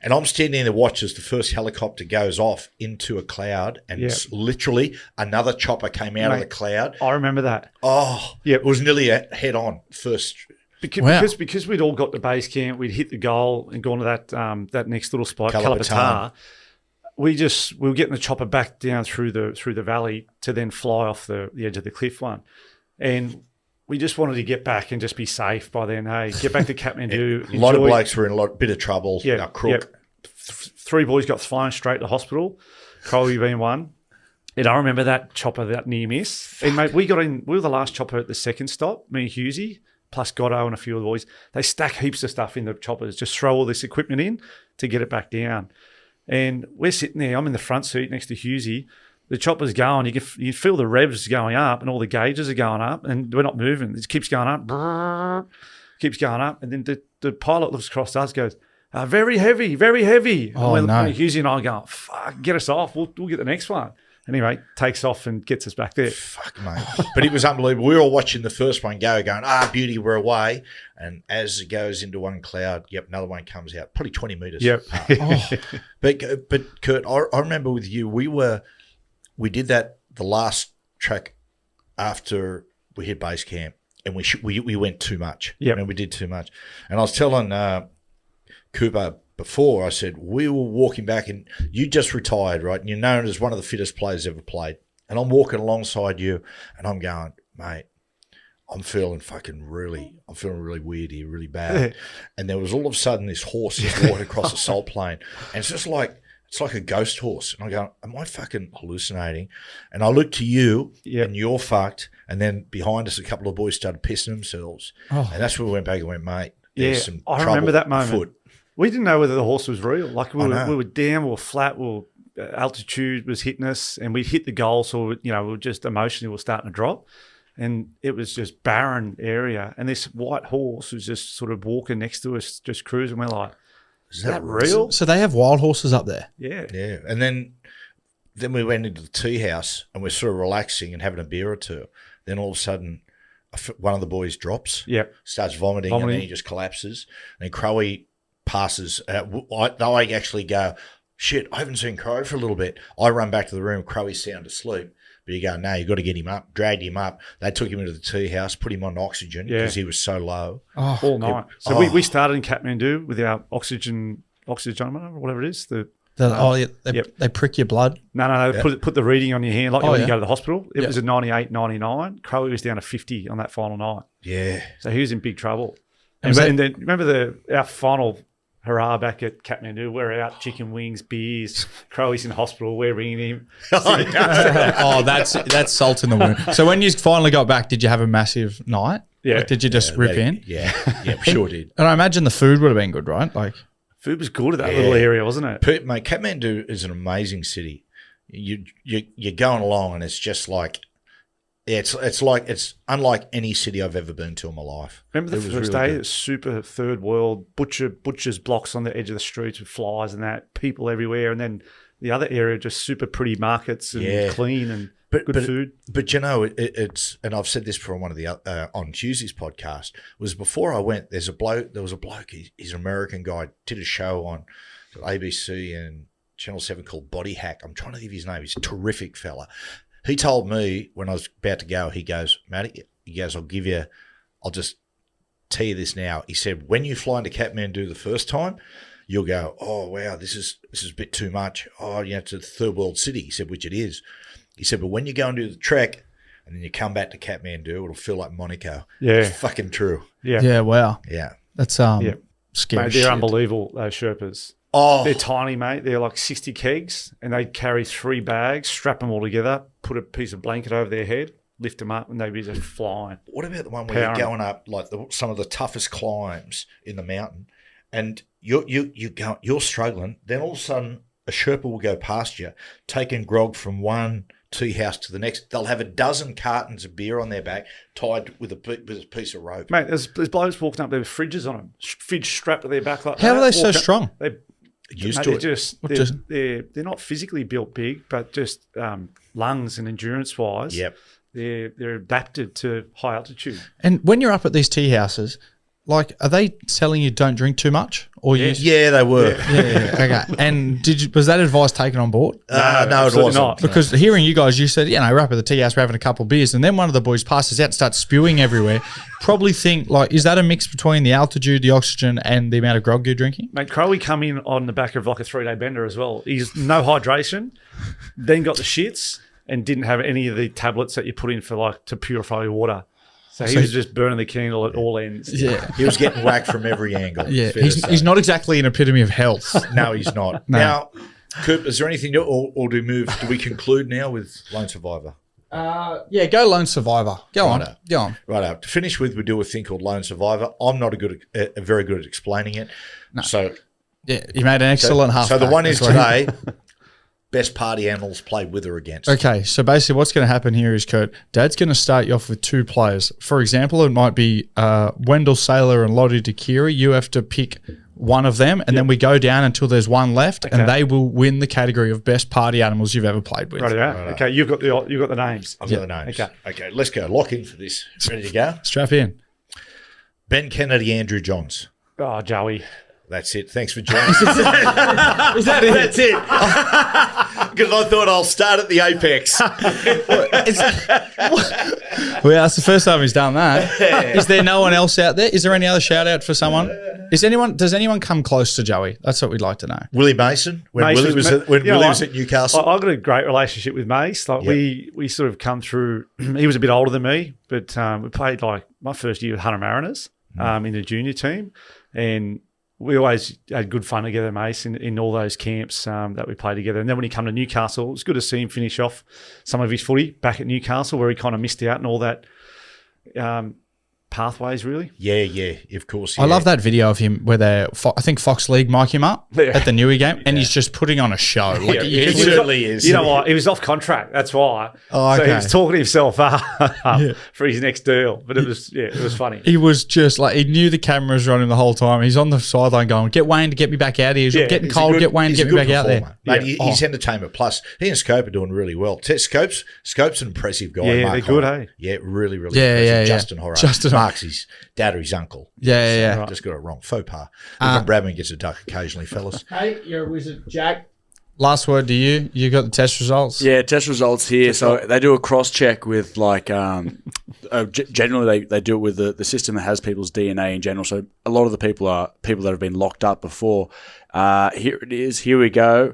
And I'm standing there to watch as the first helicopter goes off into a cloud, and literally another chopper came out of the cloud. I remember that. Oh, yeah. It was nearly a head on first. Because we'd all got to base camp, we'd hit the goal and gone to that next little spot, Calapatar. We were getting the chopper back down through the valley to then fly off the edge of the cliff one. And we just wanted to get back and just be safe by then. Hey, get back to Kathmandu. A lot of blokes were in a bit of trouble. Yeah, crook. Yep. 3 boys got flown straight to hospital. Crowley being one. And I remember that chopper, that near miss. Fuck. And mate, we were the last chopper at the second stop, me and Hughesy, plus Gotto and a few of the boys. They stack heaps of stuff in the choppers, just throw all this equipment in to get it back down. And we're sitting there. I'm in the front seat next to Hughesy. The chopper's going. You feel the revs going up, and all the gauges are going up, and we're not moving. It just keeps going up, keeps going up, and then the pilot looks across to us, goes, "Very heavy, very heavy." Oh, and no! Hughesy and I go, "Fuck, get us off. We'll get the next one." Anyway, takes off and gets us back there. Fuck, mate. But it was unbelievable. We were all watching the first one going, beauty, we're away. And as it goes into one cloud, another one comes out, probably 20 metres. Yep. But Kurt, I remember with you, we did that the last track after we hit base camp, and we went too much. Yeah. And we did too much. And I was telling Cooper before, I said, we were walking back, and you just retired, right? And you're known as one of the fittest players ever played. And I'm walking alongside you, and I'm going, mate, I'm feeling really weird here, really bad. And there was all of a sudden this horse just walking across a salt plain. And it's like a ghost horse. And I go, am I fucking hallucinating? And I looked to you, and you're fucked. And then behind us, a couple of boys started pissing themselves. Oh. And that's when we went back and went, mate, there's some trouble. I remember that moment. Afoot. We didn't know whether the horse was real. Like we were down, we were flat, altitude was hitting us, and we'd hit the goal. So, we were just emotionally, we were starting to drop. And it was just barren area. And this white horse was just sort of walking next to us, just cruising. We're like, is that real? So they have wild horses up there? Yeah. Yeah. And then we went into the tea house, and we're sort of relaxing and having a beer or two. Then all of a sudden, one of the boys drops, starts vomiting, and then he just collapses. And Crowie passes. I actually go, shit, I haven't seen Crow for a little bit. I run back to the room. Crowie's sound asleep. But you go, no, you've got to get him up. Dragged him up. They took him into the tea house, put him on oxygen because he was so low. All night. We started in Kathmandu with our oxygen or whatever it is. They prick your blood? No. They put the reading on your hand like when you go to the hospital. It was a 98, 99. Crowie was down to 50 on that final night. Yeah. So he was in big trouble. And then remember our final hurrah back at Kathmandu? We're out, chicken wings, beers. Crowie's in hospital. We're ringing him. That's salt in the wound. So when you finally got back, did you have a massive night? Yeah. Like, did you just rip in? Yeah, we sure did. And I imagine the food would have been good, right? Like food was good at that little area, wasn't it? Mate, Kathmandu is an amazing city. You're going along, and it's just like. Yeah, it's unlike any city I've ever been to in my life. Remember the first day? It's super third world, butcher's blocks on the edge of the streets with flies and that, people everywhere, and then the other area just super pretty markets and clean and good food. But it's and I've said this for one of the on Tuesday's podcast was before I went. There was a bloke. He's an American guy. Did a show on ABC and Channel 7 called Body Hack. I'm trying to think of his name. He's a terrific fella. He told me when I was about to go, he goes, Matty, I'll just tell you this now. He said, when you fly into Kathmandu the first time, you'll go, oh, wow, this is a bit too much. Oh, it's a third world city. He said, which it is. He said, but when you go and do the trek and then you come back to Kathmandu, it'll feel like Monaco. Yeah. It's fucking true. Yeah. Yeah, wow. Yeah. That's Yeah. scary. Mate, they're shit. unbelievable, those Sherpas. Oh, They're tiny, mate. They're like 60 kegs, and they carry 3 bags, strap them all together, put a piece of blanket over their head, lift them up, and they'd be just flying. what about the one where you're going up like some of the toughest climbs in the mountain, and you're struggling? Then all of a sudden, a Sherpa will go past you, taking grog from one tea house to the next. They'll have a dozen cartons of beer on their back, tied with a piece of rope. Mate, there's blokes walking up there with fridges on them, fridge strapped to their back like How that. are they so Walking up- strong? They Used mate, to they're it. just they're not physically built big, but just lungs and endurance wise. Yep. They're adapted to high altitude. And when you're up at these tea houses, like, are they telling you don't drink too much? Or you? Yeah, they were. Yeah. Okay. And was that advice taken on board? No, it absolutely wasn't. not. Because hearing you guys, you said, we're up at the tea house, we're having a couple of beers, and then one of the boys passes out and starts spewing everywhere. Probably think, like, is that a mix between the altitude, the oxygen, and the amount of grog you're drinking? Mate, Crowley come in on the back of like a 3-day bender as well. He's no hydration, then got the shits, and didn't have any of the tablets that you put in for like to purify your water. So he was just burning the candle at all ends. Yeah. He was getting whacked from every angle. Yeah. Fair to say. He's not exactly an epitome of health. No, he's not. No. Now, Coop, is there anything, or do we conclude now with Lone Survivor? Go Lone Survivor. Go on. Right. To finish with, we do a thing called Lone Survivor. I'm not very good at explaining it. No. So, yeah, you made an excellent half. So the one is today. Best party animals play with or against. Okay, so basically what's going to happen here is, Kurt, Dad's going to start you off with 2 players. For example, it might be Wendell Saylor and Lottie Dakiri. You have to pick one of them, and then we go down until there's one left, and they will win the category of best party animals you've ever played with. Right. Okay, you've got the names. I've got the names. Okay, let's go. Lock in for this. Ready to go? Strap in. Ben Kennedy, Andrew Johns. Oh, Joey. That's it. Thanks for joining us. Is that it? That's it. Because I thought I'll start at the apex. Well, that's the first time he's done that. Is there no one else out there? Is there any other shout out for someone? Does anyone come close to Joey? That's what we'd like to know. Willie Mason, when Willie was at Newcastle. I've got a great relationship with Mace. Like we sort of come through. He was a bit older than me, but we played like my first year with Hunter Mariners in the junior team, and we always had good fun together, Mace, in all those camps that we played together. And then when he came to Newcastle, it was good to see him finish off some of his footy back at Newcastle, where he kind of missed out and all that pathways, really. Yeah, of course. I love that video of him where I think Fox League mic him up at the Newey game, and he's just putting on a show. Like, he certainly is. You know what? He was off contract. That's why. Oh, okay. So he was talking himself up for his next deal. But it was funny. He was just like, he knew the cameras were on him the whole time. He's on the sideline going, "Get Wayne to get me back out here. He's getting cold. Get Wayne to get me back out there." Mate, he's entertainment. Plus, he and Scope are doing really well. Scope's an impressive guy. Yeah, Mark they're good, Horner. hey? Yeah, really Yeah, impressive. yeah. Justin Horror. Mark's his dad or his uncle. Yeah. Right. Just got it wrong. Faux pas. Even Bradman gets a duck occasionally, fellas. Hey, you're a wizard, Jack. Last word to you. You got the test results? Yeah, test results here. So they do a cross check with like generally they do it with the system that has people's DNA in general. So a lot of the people are people that have been locked up before. Here it is. Here we go.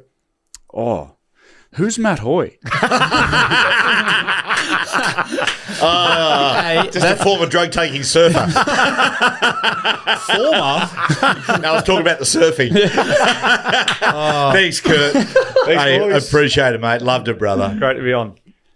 Oh, who's Matt Hoy? Just a former drug-taking surfer. Former? No, I was talking about the surfing. Thanks, Kurt. I appreciate it, mate. Loved it, brother. Great to be on.